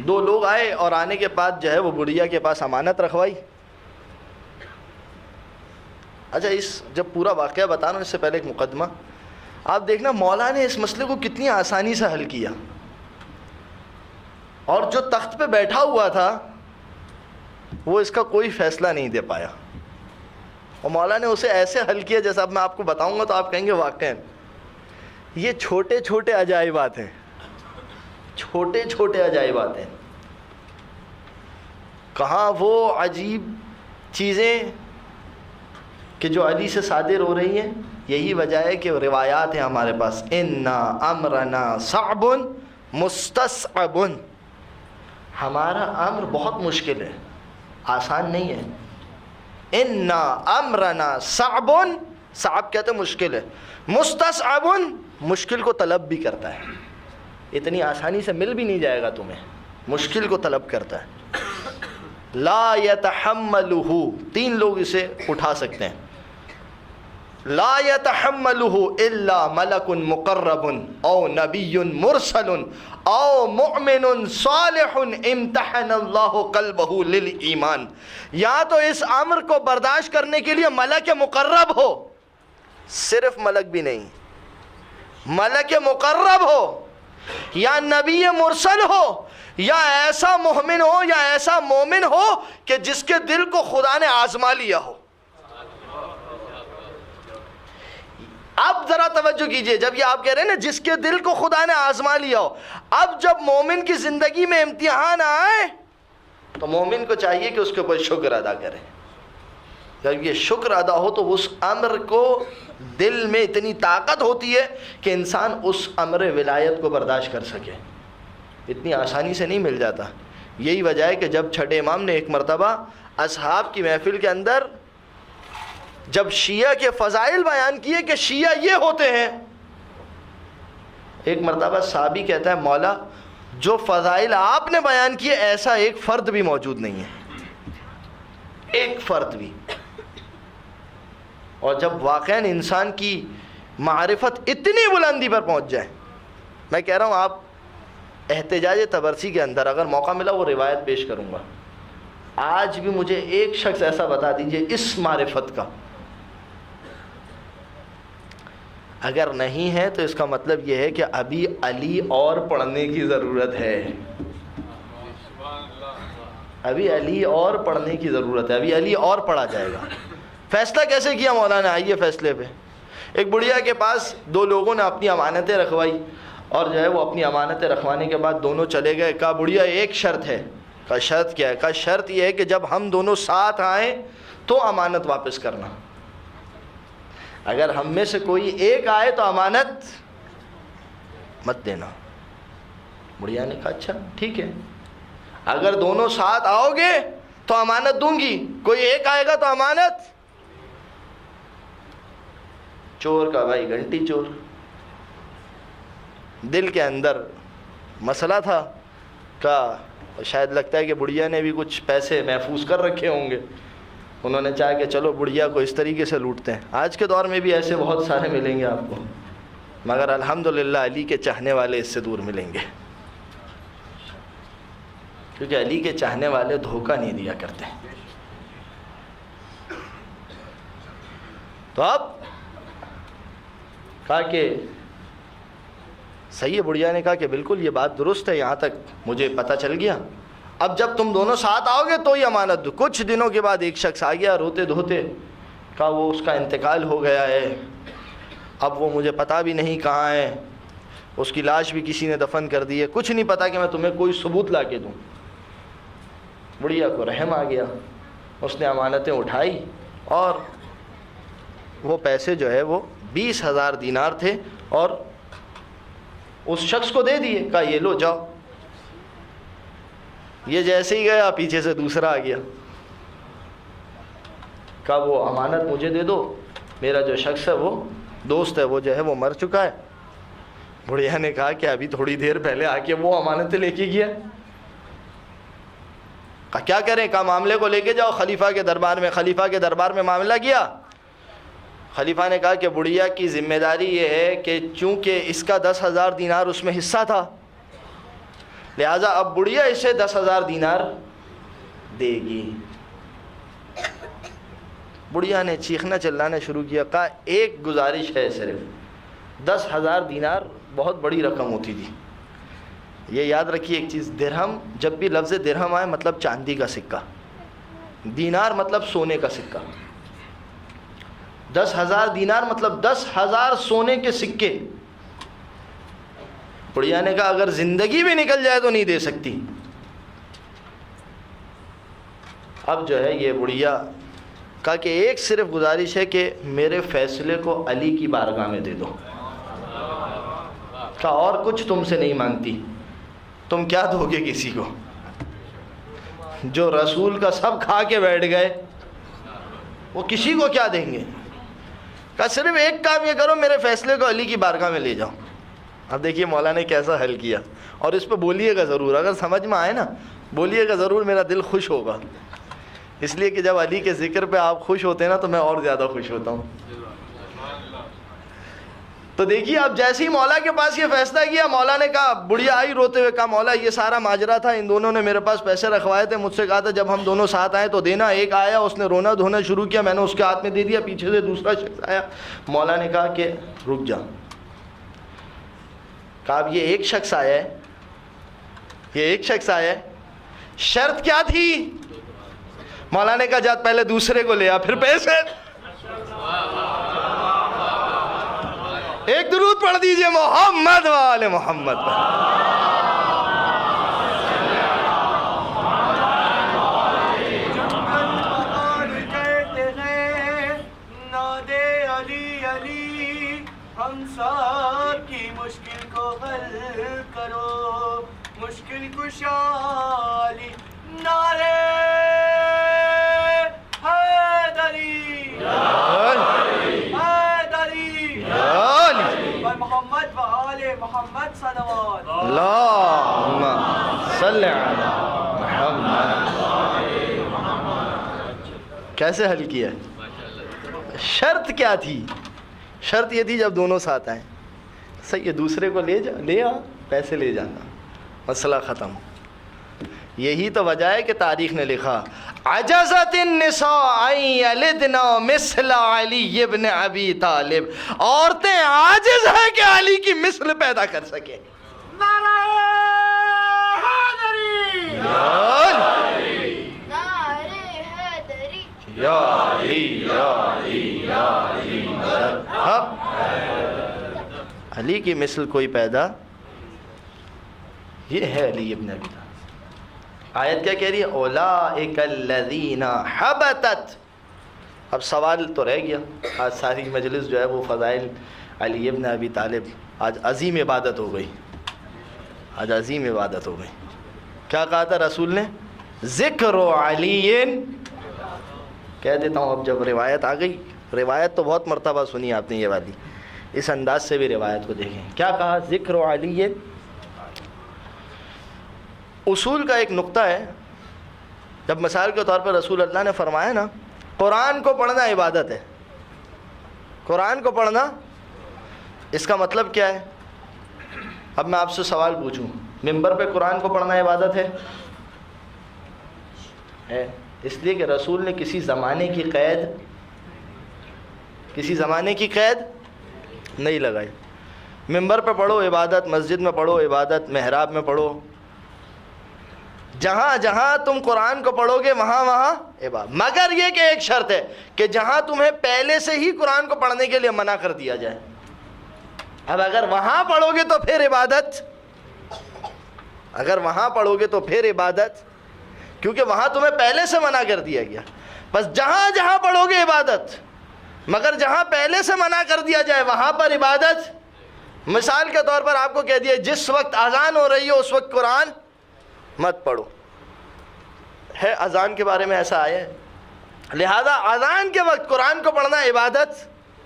2 لوگ آئے اور آنے کے بعد جو ہے وہ بڑھیا کے پاس امانت رکھوائی. اچھا جب پورا واقعہ بتا رہا ہوں اس سے پہلے ایک مقدمہ. آپ دیکھنا مولا نے اس مسئلے کو کتنی آسانی سے حل کیا, اور جو تخت پہ بیٹھا ہوا تھا وہ اس کا کوئی فیصلہ نہیں دے پایا, اور مولا نے اسے ایسے حل کیا جیسا اب میں آپ کو بتاؤں گا تو آپ کہیں گے واقعی یہ چھوٹے چھوٹے عجائبات ہیں, چھوٹے چھوٹے عجائبات ہیں. کہاں وہ عجیب چیزیں کہ جو علی سے صادر ہو رہی ہیں. یہی وجہ ہے کہ روایات ہیں ہمارے پاس, انا امرنا صعب مستصعب. ہمارا امر بہت مشکل ہے, آسان نہیں ہے. انا امرنا صعب, صعب کہتے ہیں مشکل ہے, مستصعب مشکل کو طلب بھی کرتا ہے. اتنی آسانی سے مل بھی نہیں جائے گا تمہیں, مشکل کو طلب کرتا ہے. لا يتحملہ, 3 لوگ اسے اٹھا سکتے ہیں. لا يتحمله الا ملک مقرب او نبی مرسل او مؤمن صالح امتحن اللہ قلبہ للایمان. یا تو اس امر کو برداشت کرنے کے لیے ملک مقرب ہو، صرف ملک بھی نہیں، ملک مقرب ہو یا نبی مرسل ہو یا ایسا مومن ہو یا ایسا مومن ہو کہ جس کے دل کو خدا نے آزما لیا ہو. اب ذرا توجہ کیجئے، جب یہ آپ کہہ رہے ہیں نا جس کے دل کو خدا نے آزما لیا ہو، اب جب مومن کی زندگی میں امتحان آئے تو مومن کو چاہیے کہ اس کے اوپر شکر ادا کرے. جب یہ شکر ادا ہو تو اس امر کو دل میں اتنی طاقت ہوتی ہے کہ انسان اس امر ولایت کو برداشت کر سکے. اتنی آسانی سے نہیں مل جاتا. یہی وجہ ہے کہ جب چھٹے امام نے ایک مرتبہ اصحاب کی محفل کے اندر جب شیعہ کے فضائل بیان کیے کہ شیعہ یہ ہوتے ہیں، ایک مرتبہ صحابی کہتا ہے مولا جو فضائل آپ نے بیان کیے ایسا ایک فرد بھی موجود نہیں ہے، ایک فرد بھی. اور جب واقعاً انسان کی معرفت اتنی بلندی پر پہنچ جائے، میں کہہ رہا ہوں آپ احتجاج تبرسی کے اندر اگر موقع ملا وہ روایت پیش کروں گا. آج بھی مجھے ایک شخص ایسا بتا دیجئے اس معرفت کا، اگر نہیں ہے تو اس کا مطلب یہ ہے کہ ابھی علی اور پڑھنے کی ضرورت ہے. ابھی علی اور پڑھنے کی ضرورت ہے، ابھی علی اور پڑھا جائے گا. فیصلہ کیسے کیا مولانا؟ آئیے فیصلے پہ. ایک بڑھیا کے پاس دو لوگوں نے اپنی امانتیں رکھوائی اور جو ہے وہ اپنی امانتیں رکھوانے کے بعد دونوں چلے گئے. کہا بڑھیا ایک شرط ہے. کہا شرط کیا ہے؟ کہا شرط یہ ہے کہ جب ہم دونوں ساتھ آئیں تو امانت واپس کرنا. اگر ہم میں سے کوئی ایک آئے تو امانت مت دینا. بڑھیا نے کہا اچھا ٹھیک ہے، اگر دونوں ساتھ آؤ گے تو امانت دوں گی، کوئی ایک آئے گا تو امانت. چور کا بھائی گھنٹی چور، دل کے اندر مسئلہ تھا. کہا شاید لگتا ہے کہ بڑھیا نے بھی کچھ پیسے محفوظ کر رکھے ہوں گے، انہوں نے چاہا کہ چلو بڑھیا کو اس طریقے سے لوٹتے ہیں. آج کے دور میں بھی ایسے بہت سارے ملیں گے آپ کو، مگر الحمدللہ علی کے چاہنے والے اس سے دور ملیں گے، کیونکہ علی کے چاہنے والے دھوکہ نہیں دیا کرتے. تو اب کہا کہ صحیح ہے. بڑھیا نے کہا کہ بالکل یہ بات درست ہے، یہاں تک مجھے پتہ چل گیا. اب جب تم دونوں ساتھ آؤ گے تو ہی امانت دو. کچھ دنوں کے بعد ایک شخص آ گیا روتے دھوتے. کہا وہ اس کا انتقال ہو گیا ہے، اب وہ مجھے پتہ بھی نہیں کہاں ہے، اس کی لاش بھی کسی نے دفن کر دی ہے، کچھ نہیں پتہ کہ میں تمہیں کوئی ثبوت لا کے دوں. بڑھیا کو رحم آ گیا، اس نے امانتیں اٹھائی اور وہ پیسے جو ہے وہ 20,000 دینار تھے اور اس شخص کو دے دیے. کہا یہ لو جاؤ. یہ جیسے ہی گیا پیچھے سے دوسرا آ گیا. کہا وہ امانت مجھے دے دو، میرا جو شخص ہے وہ دوست ہے وہ جو ہے وہ مر چکا ہے. بڑھیا نے کہا کہ ابھی تھوڑی دیر پہلے آ کے وہ امانتیں لے کے گیا. کہا کیا کریں؟ کہا معاملے کو لے کے جاؤ خلیفہ کے دربار میں. خلیفہ کے دربار میں معاملہ گیا. خلیفہ نے کہا کہ بڑھیا کی ذمہ داری یہ ہے کہ چونکہ اس کا 10,000 دینار اس میں حصہ تھا، لہذا اب بڑھیا اسے 10,000 دینار دے گی. بڑھیا نے چیخنا چلانا شروع کیا. کہا ایک گزارش ہے صرف، 10,000 دینار بہت بڑی رقم ہوتی تھی. یہ یاد رکھیے ایک چیز، درہم، جب بھی لفظ درہم آئے مطلب چاندی کا سکہ، دینار مطلب سونے کا سکہ. 10,000 دینار مطلب 10,000 سونے کے سکے. بڑھیا نے کہا اگر زندگی بھی نکل جائے تو نہیں دے سکتی. اب جو ہے یہ بڑھیا کہا کہ ایک صرف گزارش ہے کہ میرے فیصلے کو علی کی بارگاہ میں دے دو. کہا اور کچھ تم سے نہیں مانگتی. تم کیا دو گے کسی کو؟ جو رسول کا سب کھا کے بیٹھ گئے وہ کسی کو کیا دیں گے؟ کہا صرف ایک کام یہ کرو، میرے فیصلے کو علی کی بارگاہ میں لے جاؤ. اب دیکھیے مولا نے کیسا حل کیا. اور اس پہ بولیے گا ضرور، اگر سمجھ میں آئے نا بولیے گا ضرور، میرا دل خوش ہوگا. اس لیے کہ جب علی کے ذکر پہ آپ خوش ہوتے ہیں نا تو میں اور زیادہ خوش ہوتا ہوں. تو دیکھیے اب جیسے ہی مولا کے پاس یہ فیصلہ کیا، مولا نے کہا، بڑھیا آئی روتے ہوئے کہا مولا یہ سارا ماجرا تھا، ان دونوں نے میرے پاس پیسے رکھوائے تھے، مجھ سے کہا تھا جب ہم دونوں ساتھ آئے تو دینا۔ ایک آیا اس نے رونا دھونا شروع کیا، میں نے اس کے ہاتھ میں دے دیا، پیچھے سے دوسرا شخص آیا، مولا نے کہا کہ رک جا۔ کہا اب یہ ایک شخص آیا ہے، یہ ایک شخص آیا ہے، شرط کیا تھی؟ مولا نے کہا جا پہلے دوسرے کو لے آ پھر پیسے۔ ایک درود پڑھ دیجئے محمد و آل محمد پر۔ نادے علی علی، ہم سب کی مشکل کو حل کرو، مشکل کشا علی، نعرے حیدری حیدری، محمد و آل محمد صلوات۔ اللہم صلی علی محمد۔ کیسے حل کیا؟ شرط کیا تھی؟ شرط یہ تھی جب دونوں ساتھ آئیں، صحیح، دوسرے کو لے آ، پیسے لے جانا، مسئلہ ختم۔ یہی تو وجہ ہے کہ تاریخ نے لکھا عجزت النساء ان یلدنا مثل علی ابن ابی طالب، عورتیں عاجز ہیں کہ علی کی مثل پیدا کر سکیں۔ نعرہ حیدری، نعرے حیدری، یا علی یا علی یا علی، علی کی مثل کوئی پیدا، یہ ہے علی ابن ابی طالب۔ آیت کیا کہہ رہی ہے؟ اولئک الذین حبطت۔ اب سوال تو رہ گیا، آج ساری مجلس جو ہے وہ فضائل علی ابن ابی طالب، آج عظیم عبادت ہو گئی، آج عظیم عبادت ہو گئی۔ کیا کہا تھا رسول نے؟ ذکر علی، کہہ دیتا ہوں اب جب روایت آ گئی، روایت تو بہت مرتبہ سنی آپ نے یہ والی، اس انداز سے بھی روایت کو دیکھیں۔ کیا کہا؟ ذکر علی۔ اصول کا ایک نقطہ ہے، جب مثال کے طور پر رسول اللہ نے فرمایا نا قرآن کو پڑھنا عبادت ہے، قرآن کو پڑھنا، اس کا مطلب کیا ہے؟ اب میں آپ سے سوال پوچھوں، ممبر پہ قرآن کو پڑھنا عبادت ہے؟ اس لیے کہ رسول نے کسی زمانے کی قید نہیں لگائی۔ ممبر پہ پڑھو عبادت، مسجد میں پڑھو عبادت، محراب میں پڑھو، جہاں جہاں تم قرآن کو پڑھو گے وہاں وہاں عبادت، مگر یہ کہ ایک شرط ہے کہ جہاں تمہیں پہلے سے ہی قرآن کو پڑھنے کے لیے منع کر دیا جائے۔ اب اگر وہاں پڑھو گے تو پھر عبادت، اگر وہاں پڑھو گے تو پھر عبادت، کیونکہ وہاں تمہیں پہلے سے منع کر دیا گیا۔ بس جہاں جہاں پڑھو گے عبادت، مگر جہاں پہلے سے منع کر دیا جائے وہاں پر عبادت۔ مثال کے طور پر آپ کو کہہ دیا جس وقت اذان ہو رہی ہو اس وقت قرآن مت پڑھو، ہے اذان کے بارے میں ایسا آیا ہے، لہذا اذان کے وقت قرآن کو پڑھنا عبادت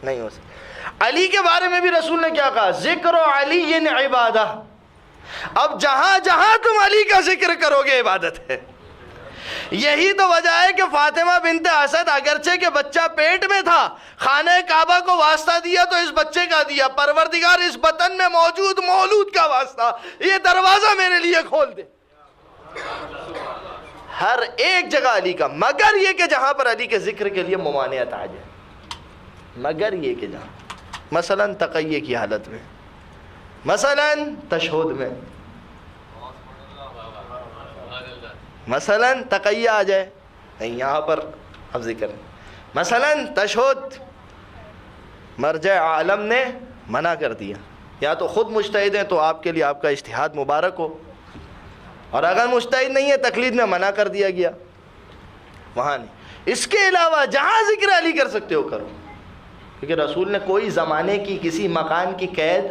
نہیں ہو سکتا۔ علی کے بارے میں بھی رسول نے کیا کہا؟ ذکر علی عبادہ۔ اب جہاں جہاں تم علی کا ذکر کرو گے عبادت ہے۔ یہی تو وجہ ہے کہ فاطمہ بنت اسد اگرچہ کہ بچہ پیٹ میں تھا، خانہ کعبہ کو واسطہ دیا تو اس بچے کا دیا، پروردگار اس بطن میں موجود مولود کا واسطہ، یہ دروازہ میرے لیے کھول دے۔ ہر ایک جگہ علی کا، مگر یہ کہ جہاں پر علی کے ذکر کے لیے ممانعت آ جائے، مگر یہ کہ جہاں مثلا تقیہ کی حالت میں، مثلا تشہد میں، مثلا تقیہ آ جائے، نہیں یہاں پر اب ذکر ہے، مثلا تشہد مرجع عالم نے منع کر دیا، یا تو خود مجتہد ہیں تو آپ کے لیے آپ کا اجتہاد مبارک ہو، اور اگر مجتہد نہیں ہے تقلید میں منع کر دیا گیا، وہاں نہیں۔ اس کے علاوہ جہاں ذکر علی کر سکتے ہو کرو، کیونکہ رسول نے کوئی زمانے کی کسی مکان کی قید۔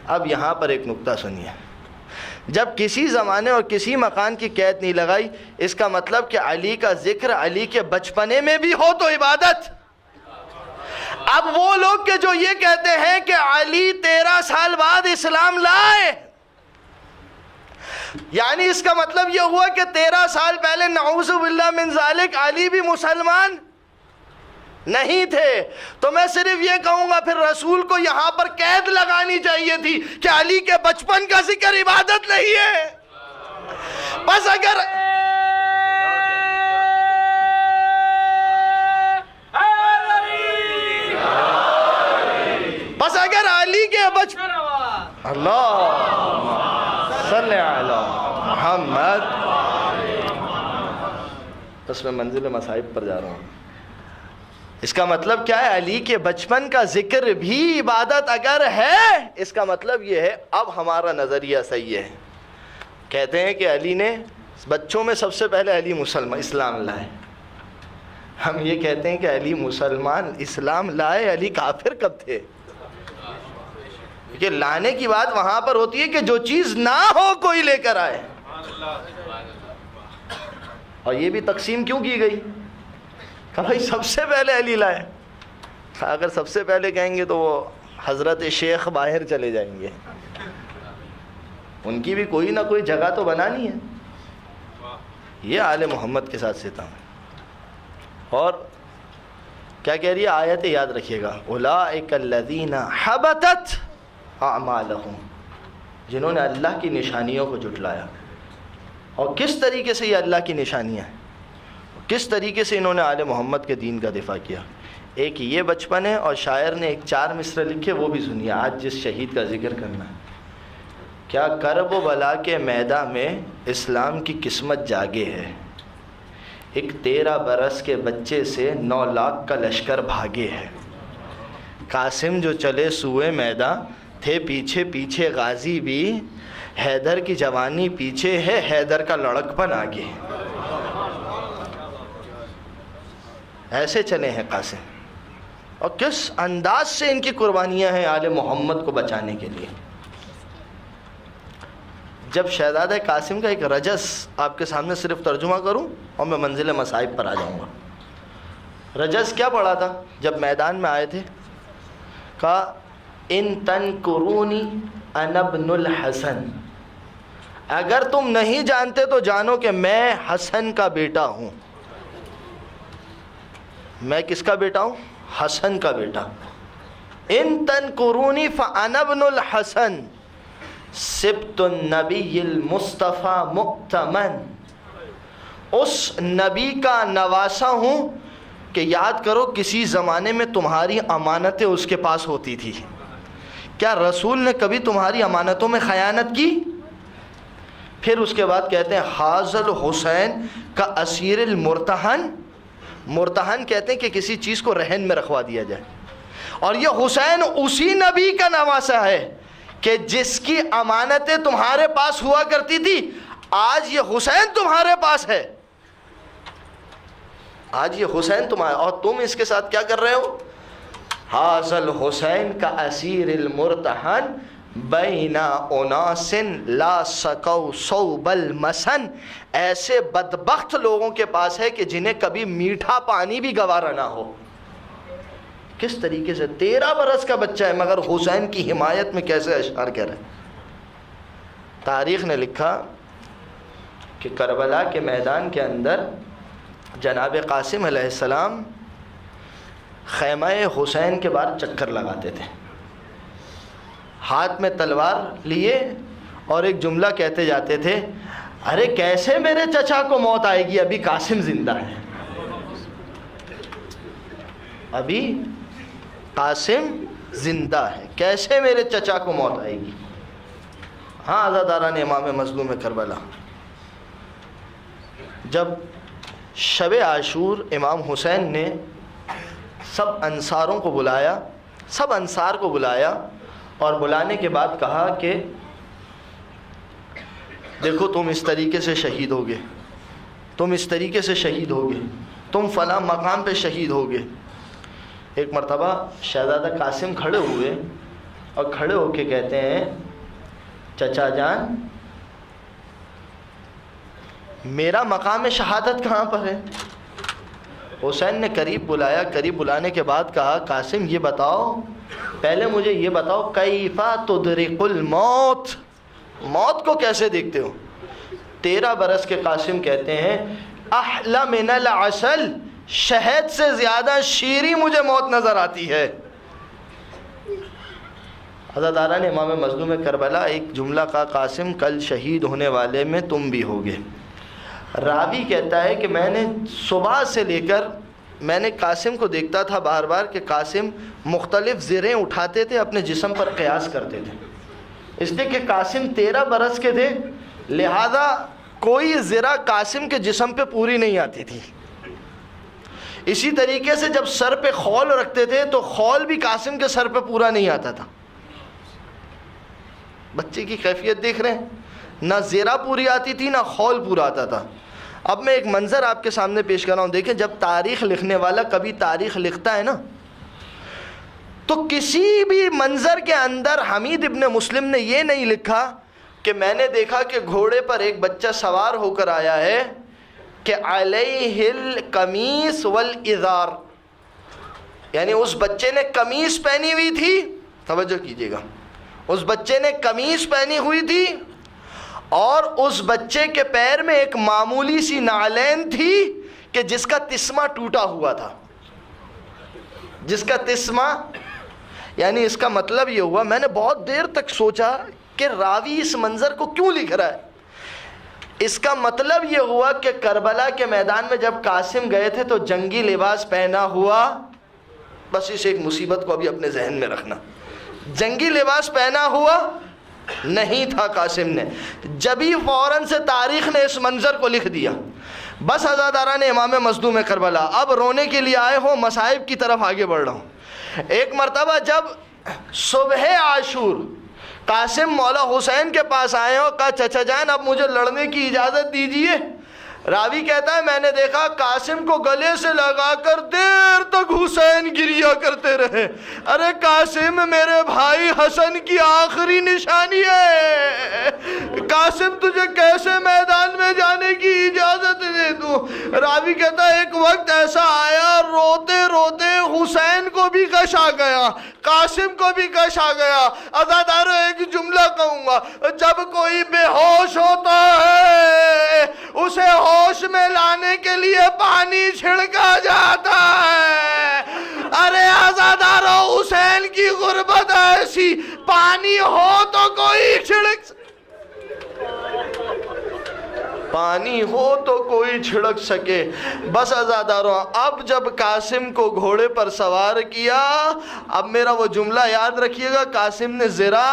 اب یہاں پر ایک نقطہ سنیے، جب کسی زمانے اور کسی مکان کی قید نہیں لگائی، اس کا مطلب کہ علی کا ذکر علی کے بچپنے میں بھی ہو تو عبادت۔ اب وہ لوگ کہ جو یہ کہتے ہیں کہ علی 13 سال بعد اسلام لائے، یعنی اس کا مطلب یہ ہوا کہ 13 سال پہلے نعوذ باللہ من ذالک علی بھی مسلمان نہیں تھے، تو میں صرف یہ کہوں گا پھر رسول کو یہاں پر قید لگانی چاہیے تھی کہ علی کے بچپن کا ذکر عبادت نہیں ہے۔ بس اگر علی کے بچپن، اللہ صلی علی محمد، بس میں منزل مصائب پر جا رہا ہوں۔ اس کا مطلب کیا ہے؟ علی کے بچپن کا ذکر بھی عبادت اگر ہے، اس کا مطلب یہ ہے اب ہمارا نظریہ صحیح ہے۔ کہتے ہیں کہ علی نے بچوں میں سب سے پہلے علی اسلام لائے۔ ہم یہ کہتے ہیں کہ علی مسلمان اسلام لائے، علی کافر کب تھے؟ کہ لانے کی بات وہاں پر ہوتی ہے کہ جو چیز نہ ہو کوئی لے کر آئے۔ اور یہ بھی تقسیم کیوں کی گئی؟ کہ بھائی سب سے پہلے علی لائے۔ اگر سب سے پہلے کہیں گے تو وہ حضرت شیخ باہر چلے جائیں گے، ان کی بھی کوئی نہ کوئی جگہ تو بنانی ہے۔ یہ آل محمد کے ساتھ ستا ہوں۔ اور کیا کہہ رہی ہے آیت؟ یاد رکھیے گا، اولئک الذین حبطت اعمالہم، جنہوں نے اللہ کی نشانیوں کو جھٹلایا۔ اور کس طریقے سے یہ اللہ کی نشانیاں ہیں، کس طریقے سے انہوں نے آل محمد کے دین کا دفاع کیا۔ ایک یہ بچپن ہے، اور شاعر نے ایک 4 مصرع لکھے، وہ بھی سنیے۔ آج جس شہید کا ذکر کرنا ہے، کیا کرب و بلا کے میدان میں اسلام کی قسمت جاگے ہے، ایک 13 برس کے بچے سے 9 لاکھ کا لشکر بھاگے ہے، قاسم جو چلے سوئے میدان تھے پیچھے پیچھے غازی بھی، حیدر کی جوانی پیچھے ہے، حیدر کا لڑکپن آگے۔ ایسے چلے ہیں قاسم، اور کس انداز سے ان کی قربانیاں ہیں آل محمد کو بچانے کے لیے۔ جب شہزادہ قاسم کا ایک رجس آپ کے سامنے صرف ترجمہ کروں اور میں منزل مصائب پر آ جاؤں گا۔ رجس کیا پڑھا تھا جب میدان میں آئے تھے؟ کہا ان تنکرونی انا ابن الحسن، اگر تم نہیں جانتے تو جانو کہ میں حسن کا بیٹا ہوں۔ میں کس کا بیٹا ہوں؟ حسن کا بیٹا۔ ان تنکرونی فانا ابن الحسن سبت النبی المصطفیٰ مؤتمن، اس نبی کا نواسا ہوں کہ یاد کرو کسی زمانے میں تمہاری امانتیں اس کے پاس ہوتی تھی۔ کیا رسول نے کبھی تمہاری امانتوں میں خیانت کی؟ پھر اس کے بعد کہتے ہیں حاضل حسین کا اسیر المرتہن، مرتہن کہتے ہیں کہ کسی چیز کو رہن میں رکھوا دیا جائے، اور یہ حسین اسی نبی کا نواسا ہے کہ جس کی امانتیں تمہارے پاس ہوا کرتی تھی، آج یہ حسین تمہارے پاس ہے، آج یہ حسین تمہارا، اور تم اس کے ساتھ کیا کر رہے ہو؟ حاضل حسین کا اسیر المرتہن بین اناس لا سقوا صوب المسن، ایسے بدبخت لوگوں کے پاس ہے کہ جنہیں کبھی میٹھا پانی بھی گوارا نہ ہو۔ کس طریقے سے 13 برس کا بچہ ہے مگر حسین کی حمایت میں کیسے اشعار کہہ رہے ہیں۔ تاریخ نے لکھا کہ کربلا کے میدان کے اندر جناب قاسم علیہ السلام خیمہ حسین کے بعد چکر لگاتے تھے، ہاتھ میں تلوار لیے، اور ایک جملہ کہتے جاتے تھے، ارے کیسے میرے چچا کو موت آئے گی، ابھی قاسم زندہ ہے، ابھی قاسم زندہ ہے، کیسے میرے چچا کو موت آئے گی۔ ہاں عزاداران امام مظلوم کربلا، جب شب عاشور امام حسین نے سب انصاروں کو بلایا، سب انصار کو بلایا، اور بلانے کے بعد کہا کہ دیکھو تم اس طریقے سے شہید ہوگے، تم اس طریقے سے شہید ہوگے، تم فلاں مقام پہ شہید ہوگے۔ ایک مرتبہ شہزادہ قاسم کھڑے ہوئے اور کھڑے ہو کے کہتے ہیں چچا جان میرا مقام شہادت کہاں پر ہے؟ حسین نے قریب بلایا، قریب بلانے کے بعد کہا قاسم یہ بتاؤ، پہلے مجھے یہ بتاؤ کیفا تدرک الموت، موت کو کیسے دیکھتے ہو؟ 13 برس کے قاسم کہتے ہیں احلی من العسل شہد سے زیادہ شیریں مجھے موت نظر آتی ہے۔ عزاداران امام مظلوم کربلا ایک جملہ کا قاسم کل شہید ہونے والے میں تم بھی ہوگے۔ راوی کہتا ہے کہ میں نے صبح سے لے کر میں نے قاسم کو دیکھتا تھا بار بار کہ قاسم مختلف زریں اٹھاتے تھے، اپنے جسم پر قیاس کرتے تھے، اس لیے کہ قاسم 13 برس کے تھے، لہذا کوئی زرہ قاسم کے جسم پہ پوری نہیں آتی تھی۔ اسی طریقے سے جب سر پہ خول رکھتے تھے تو خول بھی قاسم کے سر پہ پورا نہیں آتا تھا۔ بچے کی کیفیت دیکھ رہے ہیں، نہ زیرہ پوری آتی تھی نہ خول پورا آتا تھا۔ اب میں ایک منظر آپ کے سامنے پیش کر رہا ہوں، دیکھیں جب تاریخ لکھنے والا کبھی تاریخ لکھتا ہے نا تو کسی بھی منظر کے اندر حمید ابن مسلم نے یہ نہیں لکھا کہ میں نے دیکھا کہ گھوڑے پر ایک بچہ سوار ہو کر آیا ہے کہ علیہ القمیص والازار، یعنی اس بچے نے قمیص پہنی ہوئی تھی، توجہ کیجیے گا، اس بچے نے قمیص پہنی ہوئی تھی اور اس بچے کے پیر میں ایک معمولی سی نعلین تھی کہ جس کا تسمہ ٹوٹا ہوا تھا، جس کا تسمہ، یعنی اس کا مطلب یہ ہوا، میں نے بہت دیر تک سوچا کہ راوی اس منظر کو کیوں لکھ رہا ہے۔ اس کا مطلب یہ ہوا کہ کربلا کے میدان میں جب قاسم گئے تھے تو جنگی لباس پہنا ہوا، بس اس ایک مصیبت کو ابھی اپنے ذہن میں رکھنا، جنگی لباس پہنا ہوا نہیں تھا قاسم نے، جبھی فوراً سے تاریخ نے اس منظر کو لکھ دیا۔ بس عزاداران امام مظلوم کربلا، اب رونے کے لیے آئے ہو، مصائب کی طرف آگے بڑھ رہا ہوں۔ ایک مرتبہ جب صبح عاشور قاسم مولا حسین کے پاس آئے اور کہا چچا جان اب مجھے لڑنے کی اجازت دیجیے، راوی کہتا ہے میں نے دیکھا قاسم کو گلے سے لگا کر دیر تک حسین گریا کرتے رہے۔ ارے قاسم میرے بھائی حسن کی آخری نشانی ہے، قاسم تجھے کیسے میدان میں جانے کی اجازت دے دوں؟ راوی کہتا ہے ایک وقت ایسا آیا روتے روتے حسین کو بھی غش آ گیا، قاسم کو بھی غش آ گیا۔ عزادارو ایک جملہ کہوں گا، جب کوئی بے ہوش ہوتا ہے اسے ہوش میں لانے کے لیے پانی چھڑکا جاتا ہے۔ ارے عزادارو حسین کی غربت ایسی، پانی ہو تو کوئی چھڑک، پانی ہو تو کوئی چھڑک سکے۔ بس عزاداروں اب جب قاسم کو گھوڑے پر سوار کیا، اب میرا وہ جملہ یاد رکھیے گا، قاسم نے زرہ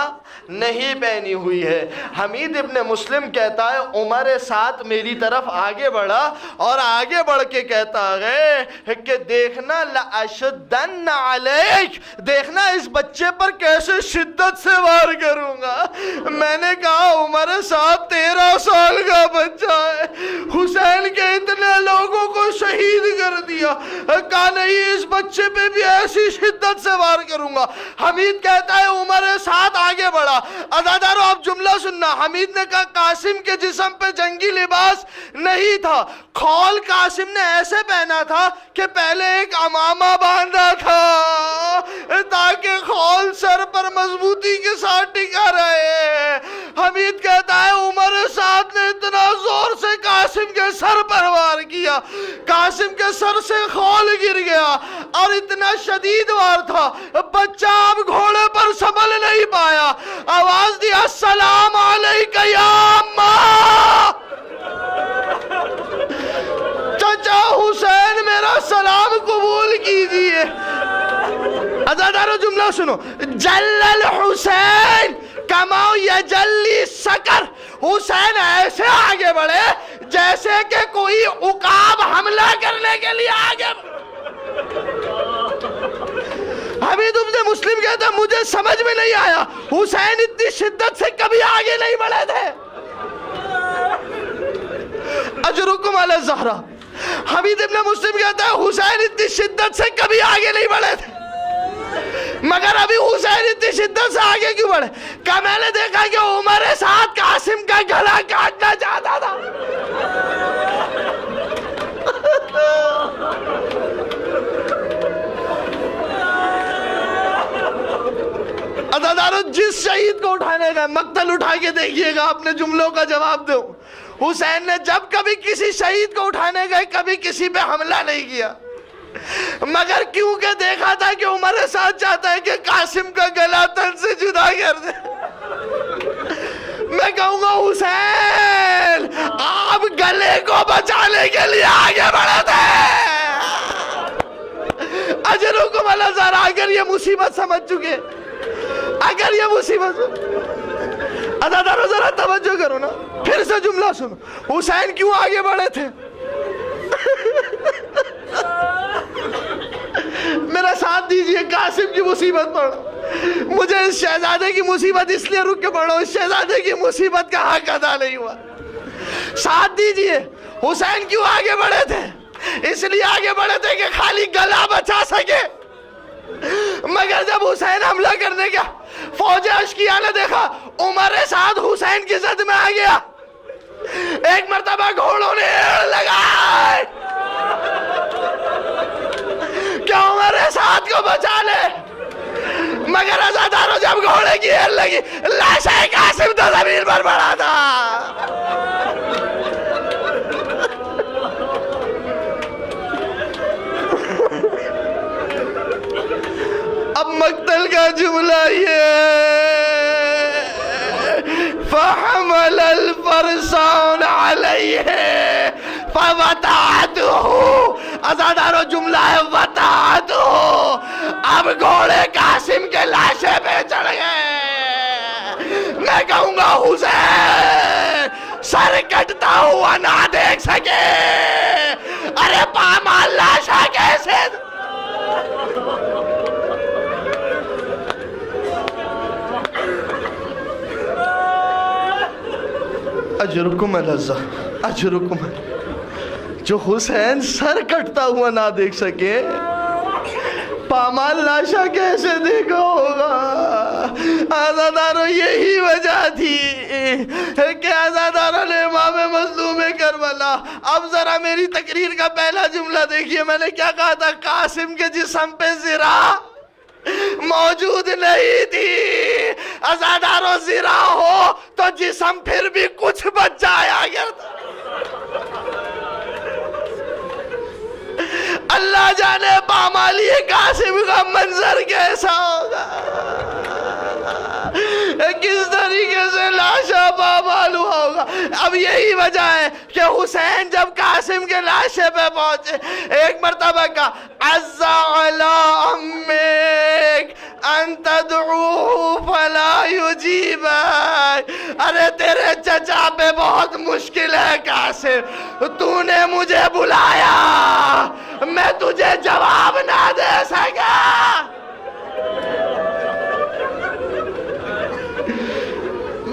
نہیں پہنی ہوئی ہے۔ حمید ابن مسلم کہتا ہے عمر ساتھ میری طرف آگے بڑھا اور آگے بڑھ کے کہتا ہے کہ دیکھنا لأشدن علیک، دیکھنا اس بچے پر کیسے شدت سے وار کروں گا۔ میں نے کہا عمر ساتھ 13 سال کا بچہ ہے، حسین کے اتنے لوگوں کو شہید کر دیا، کہا نہیں اس بچے پہ بھی ایسی شدت سے وار کروں گا۔ حمید کہتا ہے عمر ساتھ آگے بڑھا۔ عزادارو آپ جملہ سننا، حمید نے کہا قاسم کے جسم پہ جنگی لباس نہیں تھا، کھول قاسم نے ایسے پہنا تھا کہ پہلے ایک امامہ باندھا تھا تاکہ کھول سر پر مضبوطی کے ساتھ ٹکا رہے۔ حمید کہتا ہے عمر سعد نے اتنا زور سے قاسم کے سر پر وار کیا، قاسم کے سر سے خول گر گیا اور اتنا شدید وار تھا بچہ اب گھوڑے پر سنبھل نہیں پایا، آواز دیا السلام علیکہ یا اماں، چچا حسین میرا سلام قبول کیجئے۔ عزادارو جملہ سنو، جل الحسین کما یجلی سکر، حسین ایسے آگے بڑھے جیسے کہ کوئی عقاب حملہ کرنے کے لیے آگے بڑھے۔ حمید ابن مسلم کہتا ہے مجھے سمجھ میں نہیں آیا حسین اتنی شدت سے کبھی آگے نہیں بڑھے تھے۔ اجرکم علی الزہرا، حمید ابن مسلم کہتا ہے حسین اتنی شدت سے کبھی آگے نہیں بڑھے تھے، مگر ابھی حسین اتنی شدت سے آگے کیوں بڑھے؟ کہ میں نے دیکھا کہ عمر سعد قاسم کا گلا کاٹنا چاہتا تھا۔ عزادارو جس شہید کو اٹھانے گئے مقتل اٹھا کے دیکھیے گا، اپنے جملوں کا جواب دو۔ حسین نے جب کبھی کسی شہید کو اٹھانے گئے کبھی کسی پہ حملہ نہیں کیا، مگر کیونکہ دیکھا تھا کہ عمر ساتھ چاہتا ہے کہ قاسم کا گلا تن سے جدا کر دے، میں کہوں گا حسین آپ گلے کو بچانے کے لیے آگے بڑھے تھے۔ اجرکم الازہر، اگر یہ مصیبت سمجھ چکے، اگر یہ مصیبت، عزادارو ذرا توجہ کرو نا، پھر سے جملہ سنو، حسین کیوں آگے بڑھے تھے؟ میرا ساتھ دیجئے، قاسم کی مصیبت پڑھو، مجھے اس شہزادے کی مصیبت اس لیے رک کے پڑھو، اس شہزادے کی مصیبت کا حق ادا نہیں ہوا۔ ساتھ دیجئے، حسین کیوں آگے بڑھے تھے؟ اس لیے آگے بڑھے تھے کہ خالی گلا بچا سکے، مگر جب حسین حملہ کرنے گیا، فوج اشکیا نے دیکھا عمر سعد حسین کی زد میں آ گیا، ایک مرتبہ گھوڑوں نے ایڑ لگائے کہ عمر سعد کو بچا لے، مگر عزادارو جب گھوڑے کی ایڑ لگی، لاشِ قاسم تو زمین پر پڑا تھا۔ اب مقتل کا جملہ یہ فَحَمَلَ الْفَرْسَانَ عَلَيْهِ فَوَتَعَتُهُ، عزادارو جملہ ہے وَتَعَتُهُ، اب گھوڑے قاسم کے لاشے پہ چڑھ گئے۔ میں کہوں گا حسین سر کٹتا ہوا نہ دیکھ سکے، ارے پامال لاشا کیسے؟ اجرکم الازہر، اجرکم، جو حسین سر کٹتا ہوا نہ دیکھ سکے، پامال لاشا کیسے دیکھا ہوگا؟ عزادارو یہی وجہ تھی کہ عزادارو نے امام مظلوم کربلا، اب ذرا میری تقریر کا پہلا جملہ دیکھیے، میں نے کیا کہا تھا؟ قاسم کے جسم پہ زرا موجود نہیں تھی، عزادارو زرا ہو تو جسم پھر بھی کچھ بچ جایا کرتا۔ اللہ جانے پامالی قاسم کا منظر کیسا ہوگا، کس طریقے سے لاشا پامال ہوا ہوگا۔ اب یہی وجہ ہے کہ حسین جب قاسم کے لاشے پہ پہنچے، ایک مرتبہ کہا عز علی امک ان تدعوه فلا یجیبک، ارے تیرے چچا پہ بہت مشکل ہے قاسم، تو نے مجھے بلایا، میں تجھے جواب نہ دے سکا۔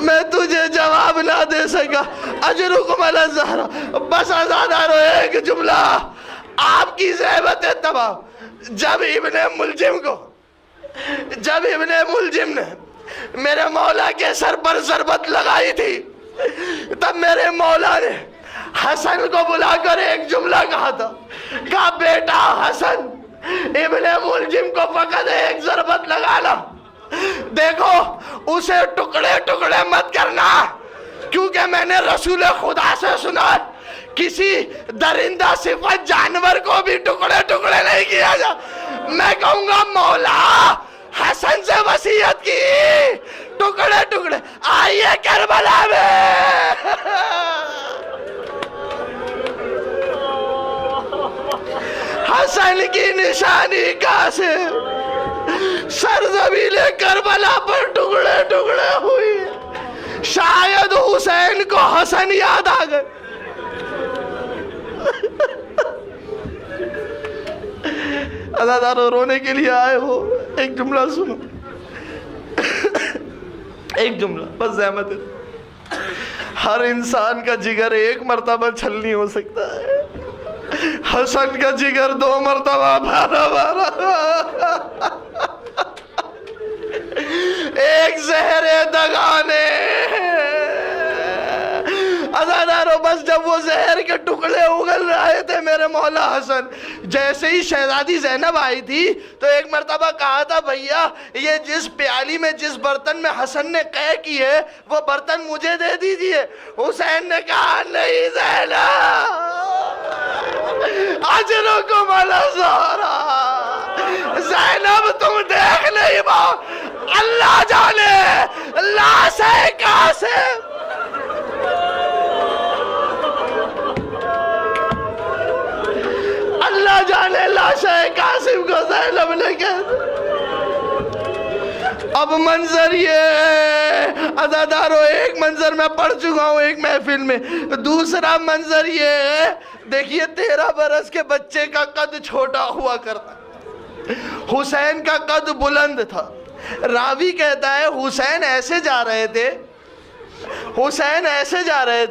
میں تجھے جواب نہ دے سکا۔ اجرکم الازہر، بس عزادارو ایک جملہ، آپ کی زیبت تباہ، جب ابن ملجم نے میرے مولا کے سر پر ضربت لگائی تھی، تب میرے مولا نے حسن کو بلا کر ایک جملہ کہا تھا، کہا بیٹا حسن، ابن ملجم کو فقط ایک ضربت لگانا، دیکھو اسے ٹکڑے ٹکڑے مت کرنا، کیونکہ میں نے رسول خدا سے سنا کسی درندہ صفت جانور کو بھی ٹکڑے ٹکڑے نہیں کیا جا۔ میں کہوں گا مولا حسن سے وصیت کی، ٹکڑے ٹکڑے، آئیے کربلا میں۔ حسن کی نشانی قاسم، سرزمین کربلا پر ٹکڑے ٹکڑے ہوئی، شاید حسین کو حسن یاد آ گئے۔ عزادارو رونے کے لیے آئے ہو، ایک جملہ سنو، ایک جملہ بس، زحمت ہے، ہر انسان کا جگر ایک مرتبہ چھل نہیں ہو سکتا ہے، حسن کا جگر 2 مرتبہ بھارا ایک زہر دگانے۔ عزادارو بس جب وہ زہر کے ٹکڑے اگل رہے تھے میرے مولا حسن، جیسے ہی شہزادی زینب آئی تھی تو ایک مرتبہ کہا تھا بھیا یہ جس پیالی میں جس برتن میں حسن نے قے کی ہے وہ برتن مجھے دے دیجئے۔ حسین نے کہا نہیں زینب، اجرکم الازہرا، زینب تم دیکھ نہیں پاؤ، اللہ جانے لاش قاسم، اللہ جانے لاش قاسم کو زینب نے کہا۔ اب منظر یہ ہے عزادارو، ایک منظر میں پڑھ چکا ہوں ایک محفل میں، دوسرا منظر یہ ہے، دیکھیے 13 برس کے بچے کا قد چھوٹا ہوا کرتا، حسین کا قد بلند تھا۔ راوی کہتا ہے حسین ایسے جا رہے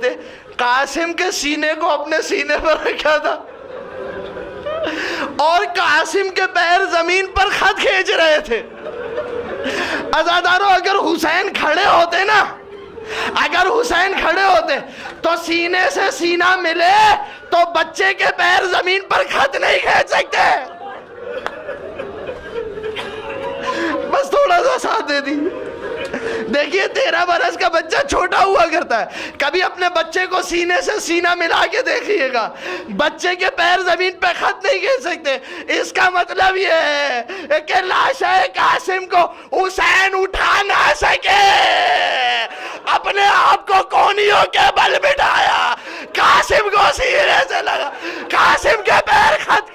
تھے، قاسم کے سینے کو اپنے سینے پر رکھا تھا اور قاسم کے پیر زمین پر خط کھینچ رہے تھے۔ عزادارو اگر حسین کھڑے ہوتے تو سینے سے سینہ ملے تو بچے کے پیر زمین پر خط نہیں کھینچ سکتے۔ بس تھوڑا سا ساتھ دے دی۔ دیکھیے 13 برس کا بچہ چھوٹا ہوا کرتا ہے، کبھی اپنے بچے کو سینے سے سینہ ملا کے دیکھیے گا، بچے کے پیر زمین پہ خط نہیں کھینچ سکتے۔ اس کا مطلب یہ ہے کہ لاش قاسم کو حسین اٹھا نہ سکے، اپنے آپ کو کونیوں کے بل بٹھایا، قاسم کو سینے سے لگا، قاسم کے پیر خط